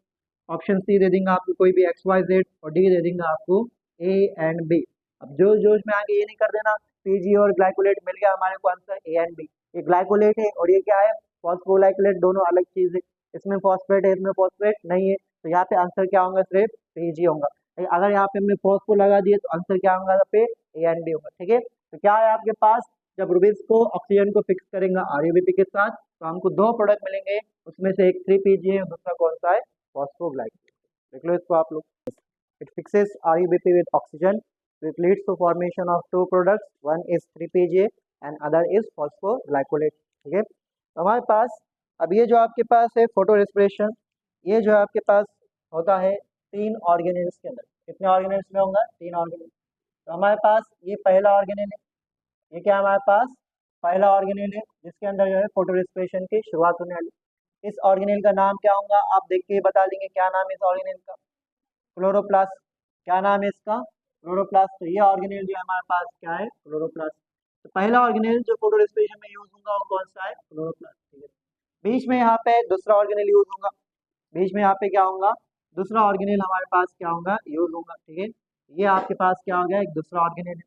Speaker 1: ऑप्शन सी दे देगा आपको कोई भी XYZ, और डी दे देगा आपको A एंड B। अब जो जोश में आगे ये नहीं कर देना PGA और ग्लाइकोलेट मिल गया हमारे को आंसर A एंड B। ये ग्लाइकोलेट है और ये क्या है, फॉस्फोग्लाइकोलेट, दोनों अलग चीज है। इसमें फॉस्फेट है, इसमें फॉस्फेट नहीं है, तो यहाँ पे आंसर क्या होगा, सिर्फ PG होगा। अगर यहाँ पे हमने फॉस्फो लगा दिए तो आंसर क्या होगा, यहाँ पे A एंड B होगा, ठीक है। तो क्या है आपके पास, जब रुबिस को ऑक्सीजन को फिक्स करेंगे RUBP के साथ तो हमको 2 प्रोडक्ट मिलेंगे, उसमें से एक 3 PGA है, दूसरा कौन सा है, फॉस्फोग्लाइकोलेट। देख लो इसको आप लोग। It fixes RUBP with oxygen, so it leads to formation of 2 products, one is 3 PGA and other is phosphoglycolate, ठीक है। तो हमारे पास अब ये जो आपके पास है फोटो रेस्पिरेशन, ये जो आपके पास होता है 3 ऑर्गेनेल्स के अंदर। कितने ऑर्गेनेल्स में होगा, 3 ऑर्गेनेल। तो हमारे पास ये पहला ऑर्गेनेल है, ये क्या हमारे पास पहला ऑर्गेनेल है जिसके अंदर जो है फोटो रेस्पिरेशन की शुरुआत होने वाली। इस ऑर्गेनेल का नाम क्या होगा, आप देख के बता देंगे क्या नाम है इस ऑर्गेनेल का, क्लोरोप्लास्ट। क्या नाम है इसका, क्लोरोप्लास्ट। तो ये ऑर्गेनेल जो हमारे पास क्या है, क्लोरोप्लास्ट। तो पहला ऑर्गेनेल जो फोटो रेस्पिरेशन में यूज होगा वो कौन सा है, क्लोरोप्लास्ट, ठीक है। बीच में यहाँ पे दूसरा ऑर्गेनेल यूज होगा, बीच में यहाँ पे क्या होगा, दूसरा ऑर्गेनेल हमारे पास क्या होगा, यूज होगा, ठीक है। ये आपके पास क्या हो गया, एक दूसरा ऑर्गेनेल है।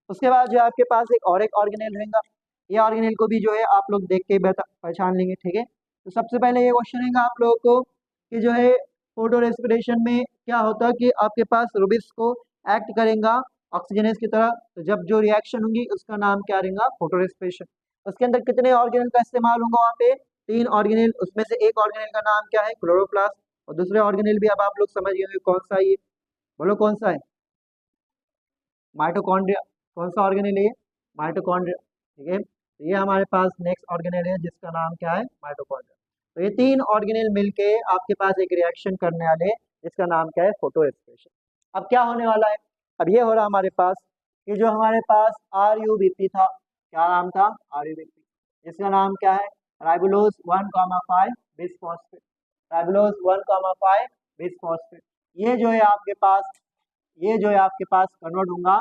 Speaker 1: उसके बाद जो आपके पास एक और एक ऑर्गेनेल रहेगा, ये ऑर्गेनेल को भी जो है आप लोग देख के पहचान लेंगे, ठीक है। तो सबसे पहले ये क्वेश्चन रहेगा आप लोगों को कि जो है फोटो रेस्पिरेशन में क्या होता है कि आपके पास रुबिस को एक्ट करेगा ऑक्सीजनेस की तरह, तो जब जो रिएक्शन होगी उसका नाम क्या रहेगा, फोटो रेस्पिरेशन। उसके अंदर कितने ऑर्गेनेल का इस्तेमाल होगा, वहाँ पे 3 ऑर्गेनेल, उसमें से एक ऑर्गेनेल का नाम क्या है, क्लोरोप्लास्ट, और दूसरे ऑर्गेनेल भी अब आप लोग समझ गए कौन सा है, ये बोलो कौन सा है, माइटोकॉन्ड्रिया। कौन सा ऑर्गेनेल है ये, माइटोकॉन्ड्रिया, ठीक है। तो ये हमारे पास नेक्स्ट ऑर्गेनेल है जिसका नाम क्या है, माइटोकॉन्ड्रिया। तो ये 3 ऑर्गेनेल मिलके आपके पास एक रिएक्शन करने वाले जिसका नाम क्या है, फोटो रेस्पिरेशन। अब क्या होने वाला है, अब ये हो रहा हमारे पास कि जो हमारे पास RUBP था, क्या नाम था, आरयूबीपी, जिसका नाम क्या है, राइबोलोज 1,5 बिसफॉस्फेट, राइबोलोज 1,5 बिसफॉस्फेट। ये जो है आपके पास, ये जो है आपके पास कन्वर्ट होगा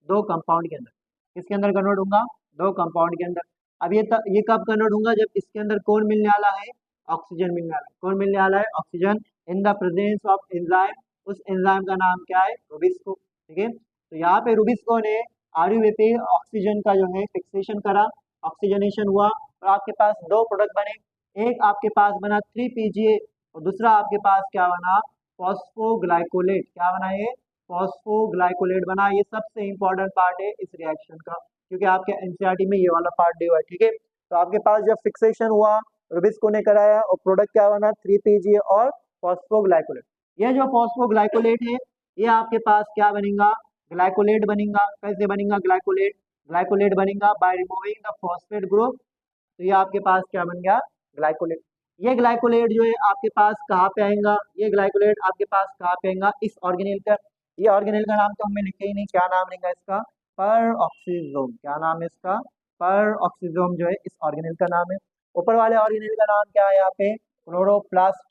Speaker 1: दो कंपाउंड के अंदर। किसके अंदर कन्वर्ट होगा, दो कंपाउंड के अंदर। अब ये कब कन्वर्ट होगा, जब इसके अंदर कौन मिलने वाला है, ऑक्सीजन मिलने वाला है। कौन मिलने वाला है, oxygen, in the presence of enzyme. उस एंजाइम का नाम क्या है, रुबिस्को। ठीक है, तो यहाँ पे रुबिस्को ने आरयूबीपी ऑक्सीजन का जो है फिक्सेशन करा, ऑक्सीजनेशन हुआ, और आपके पास दो प्रोडक्ट बने। एक आपके पास बना 3PGA और दूसरा आपके पास क्या बना, फॉस्फोग्लाइकोलेट। क्या बना ये, फॉस्फोग्लाइकोलेट बना। ये सबसे इंपॉर्टेंट पार्ट है इस रिएक्शन का, क्योंकि आपके एनसीईआरटी में ये वाला पार्ट दिया हुआ है। ठीक है, तो आपके पास जब फिक्सेशन हुआ, रुबिस्को ने कराया, और प्रोडक्ट क्या बना, 3PGA और फॉस्फोग्लाइकोलेट। ये जो फॉस्फोग्लाइकोलेट है, ये आपके पास क्या बनेगा, ग्लाइकोलेट बनेगा। कैसे बनेगा ग्लाइकोलेट, ग्लाइकोलेट बनेगा by removing the phosphate group. तो ये आपके पास क्या बन गया, ग्लाइकोलेट। ये ग्लाइकोलेट जो है आपके पास कहाँ पे आएगा, ये ग्लाइकोलेट आपके पास कहाँ पे आएगा, इस ऑर्गेनेल का। ये ऑर्गेनेल का नाम तो हमें लिखे ही नहीं, क्या नाम रहेगा इसका, पर ऑक्सीजोम। क्या नाम है इसका, पर ऑक्सीजोम जो है इस ऑर्गेनेल का नाम है। ऊपर वाले ऑर्गेनेल का नाम क्या है, यहाँ पे क्लोरोप्लास्ट,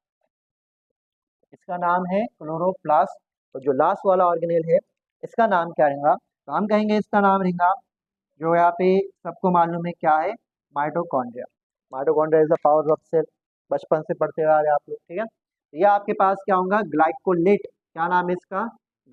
Speaker 1: इसका नाम है क्लोरोप्लास्ट। और जो लास्ट वाला ऑर्गेनेल है, इसका नाम क्या रहेगा, तो हम कहेंगे इसका नाम रहेगा, जो यहाँ पे सबको मालूम है क्या है, mitochondria. Mitochondria is the power of cell, बचपन से पढ़ते आ रहे हैं आप लोग। ठीक है, तो ये आपके पास क्या होगा, ग्लाइकोलेट। क्या नाम है इसका,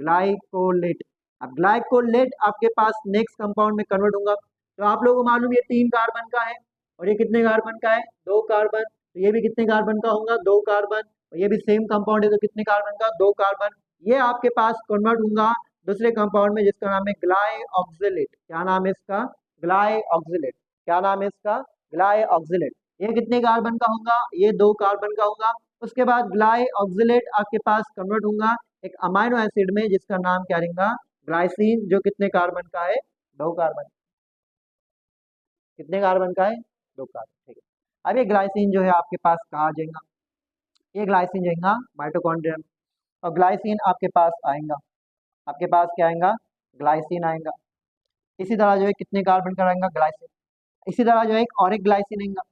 Speaker 1: ग्लाइकोलेट। अब ग्लाइकोलेट आपके पास नेक्स्ट कंपाउंड में कन्वर्ट होगा। तो आप लोगों को मालूम, ये 3 कार्बन का है, और ये कितने कार्बन का है, 2 कार्बन। तो ये भी कितने कार्बन का होगा, 2 कार्बन। और ये भी सेम कंपाउंड है, तो कितने कार्बन का, 2 कार्बन। ये आपके पास कन्वर्ट होगा दूसरे कंपाउंड में, जिसका नाम है ग्लाइऑक्सिलेट। क्या नाम है इसका, ग्लाइऑक्सिलेट। क्या नाम है इसका, ग्लाइऑक्सिलेट। ये कितने कार्बन का होगा, ये 2 कार्बन का होगा। उसके बाद ग्लाइऑक्सिलेट आपके पास कन्वर्ट होगा एक अमाइनो एसिड में, जिसका नाम क्या रहेगा, ग्लाइसिन, जो कितने कार्बन का है, 2 कार्बन। कितने कार्बन का है, 2 कार्बन। ठीक है, अब ये ग्लाइसिन जो है आपके पास कहाँ आ जाएगा, ये ग्लाइसिन जाएगा माइटोकॉन्ड्रिया में, और ग्लाइसिन आपके पास आएगा, आपके पास क्या आएगा, ग्लाइसिन आएगा। इसी तरह जो है कितने कार्बन का रहेगा, ग्लाइसिन। इसी तरह जो है एक और एक ग्लाइसिन आएगा,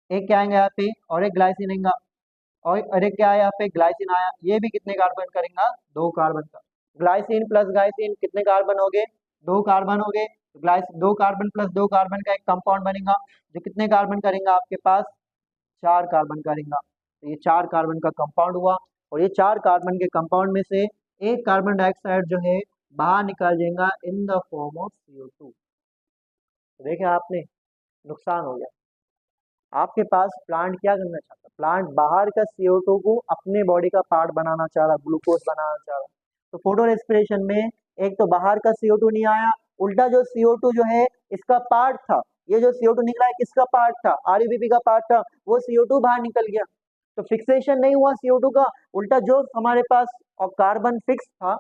Speaker 1: एक क्या आएगा यहाँ पे, और एक ग्लाइसिन आएगा, और एक क्या है यहाँ पे, ग्लाइसिन आया। ये भी कितने कार्बन करेगा, 2 कार्बन का। ग्लाइसिन प्लस ग्लाइसिन कितने कार्बन हो गए, 2 कार्बन हो गए। ग्लाइसिन 2 कार्बन प्लस 2 कार्बन का एक कंपाउंड बनेगा, जो कितने कार्बन करेगा आपके पास, 4 कार्बन करेगा। तो ये 4 कार्बन का कंपाउंड हुआ, और ये 4 कार्बन के कंपाउंड में से एक कार्बन डाइऑक्साइड जो है बाहर निकल जाएगा in the form of CO2। देखें आपने, नुकसान हो गया। आपके पास प्लांट क्या करना चाहता है, प्लांट बाहर का CO2 को अपने बॉडी का पार्ट बनाना चाह रहा, ग्लूकोज बनाना चाह रहा। तो फोटो रेस्पिरेशन में एक तो बाहर का CO2 नहीं आया, उल्टा जो CO2 जो है इसका पार्ट था। ये जो CO2 निकला है किसका पार्ट था, आरयूबीपी का पार्ट था, वो CO2 बाहर निकल गया। तो फिक्सेशन नहीं हुआ CO2 का, उल्टा जो हमारे पास और कार्बन फिक्स था,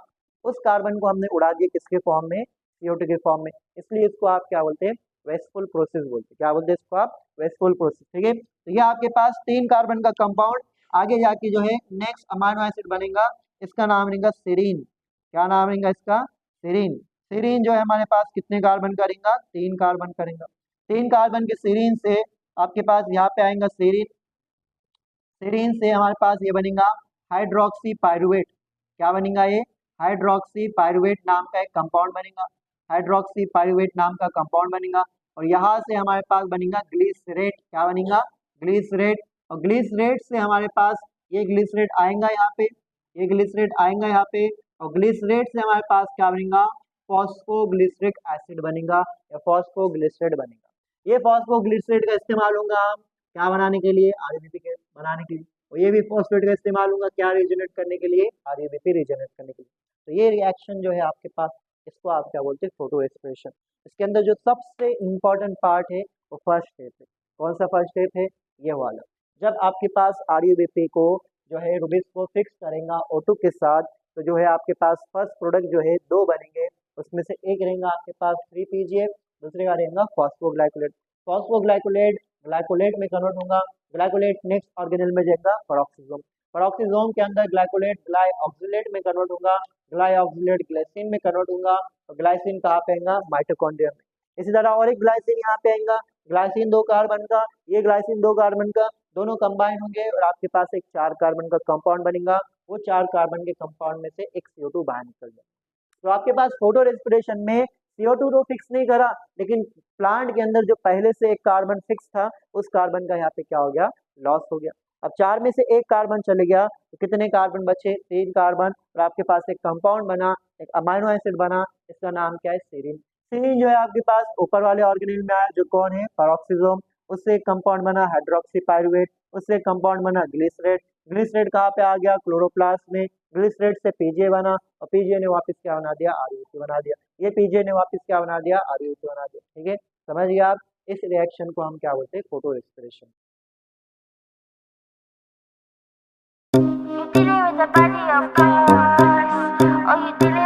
Speaker 1: उस कार्बन को हमने उड़ा दिया किसके फॉर्म में, CO2 के फॉर्म में। इसलिए इसको आप क्या बोलते हैं, वेस्टफुल प्रोसेस बोलते हैं। क्या बोलते हैं इसको आप, वेस्टफुल प्रोसेस। ठीक है, तो ये आपके पास 3 कार्बन का कंपाउंड आगे जाके जो है नेक्स्ट अमाइनो एसिड बनेगा, इसका नाम रहेगा सेरीन। क्या नाम रहेगा इसका, सेरीन। सेरीन जो है हमारे पास कितने कार्बन करेगा, 3 कार्बन करेगा। 3 कार्बन के सेरीन से आपके पास यहाँ पे आएगा सेरीन। सेरीन से हमारे पास ये बनेगा हाइड्रोक्सी पायरुवेट। क्या बनेगा ये, हाइड्रोक्सी पायरुवेट नाम का एक कंपाउंड बनेगा, हाइड्रोक्सी पायरुवेट नाम का कंपाउंड बनेगा। और यहाँ से हमारे पास बनेगा ग्लिसरेट। क्या बनेगा, ग्लिसरेट। और ग्लिसरेट से हमारे पास ये ग्लिसरेट आएगा यहाँ पे, ये ग्लिसरेट आएगा यहाँ पे, और ग्लिसरेट से हमारे पास क्या बनेगा, फॉस्फोग्लिसरिक एसिड बनेगा, या फॉस्फोग्लिसरेट बनेगा। ये फॉस्फोग्लिसरेट का इस्तेमाल होगा हम क्या बनाने के लिए, आरयूबीपी के बनाने के लिए। और ये भी फॉस्फेट का इस्तेमाल होगा क्या, रीजनरेट करने के लिए, आरयूबीपी रीजनरेट करने के लिए। तो ये रिएक्शन जो है आपके पास, इसको आप क्या बोलते हैं, फोटो रेस्पिरेशन। इसके अंदर जो सबसे इम्पोर्टेंट पार्ट है वो फर्स्ट स्टेप है। कौन सा फर्स्ट स्टेप है, ये वाला। जब आपके पास आरयूबीपी को जो है रुबिस को फिक्स करेगा O2 के साथ, तो जो है आपके पास फर्स्ट प्रोडक्ट जो है 2 बनेंगे। उसमें से एक रहेगा आपके पास 3PGA, दूसरे का रहेगा फॉस्फोग्लाइकोलेट। फॉस्फोग्लाइकोलेट ग्लाइकोलेट में कन्वर्ट होगा, ग्लाइकोलेट नेक्स्ट ऑर्गेनल में जाएगा पेरोक्सिसोम, पेरोक्सिसोम के अंदर ग्लाइकोलेट ग्लाइऑक्सिलेट में कन्वर्ट होगा, ग्लाइऑक्सिलेट ग्लाइसिन में कन्वर्ट होगा, और ग्लाइसिन कहाँ पे आएगा, माइटोकॉन्ड्रिया में। इसी तरह और एक ग्लाइसिन यहाँ पे आएगा, ग्लाइसिन 2 कार्बन का, ये ग्लाइसिन 2 कार्बन का, दोनों कंबाइन होंगे और आपके पास एक 4 कार्बन का कंपाउंड बनेगा। वो 4 कार्बन के कंपाउंड में से एक CO2 बाहर निकल जाएगा। तो आपके पास फोटो रेस्पिरेशन में CO2 तो फिक्स नहीं करा, लेकिन प्लांट के अंदर जो पहले से एक कार्बन फिक्स था उस कार्बन का यहाँ पे क्या हो गया, लॉस हो गया। अब 4 में से एक कार्बन चले गया तो कितने कार्बन बचे, 3 कार्बन, और आपके पास एक कंपाउंड बना, एक अमाइनो एसिड बना, इसका नाम क्या है, सेरीन। सेरीन जो है आपके पास ऊपर वाले ऑर्गेनेल में आया, जो कौन है, पेरोक्सिसोम, उससे एक कंपाउंड बना हाइड्रोक्सी पायरुवेट, उससे एक कंपाउंड बना ग्लिसरेट, ग्लिसरेट कहाँ पे आ गया, क्लोरोप्लास्ट में, ग्लिसरेट से पीजे बना और पीजे ने वापस क्या बना दिया, आरयूसी बना दिया, ये पीजे ने वापस क्या बना दिया, आरयूसी बना दिया। ठीक है, समझ गए आप, इस रिएक्शन को हम क्या बोलते हैं, photo respiration.
Speaker 2: You dealing with the body of Christ, or you dealing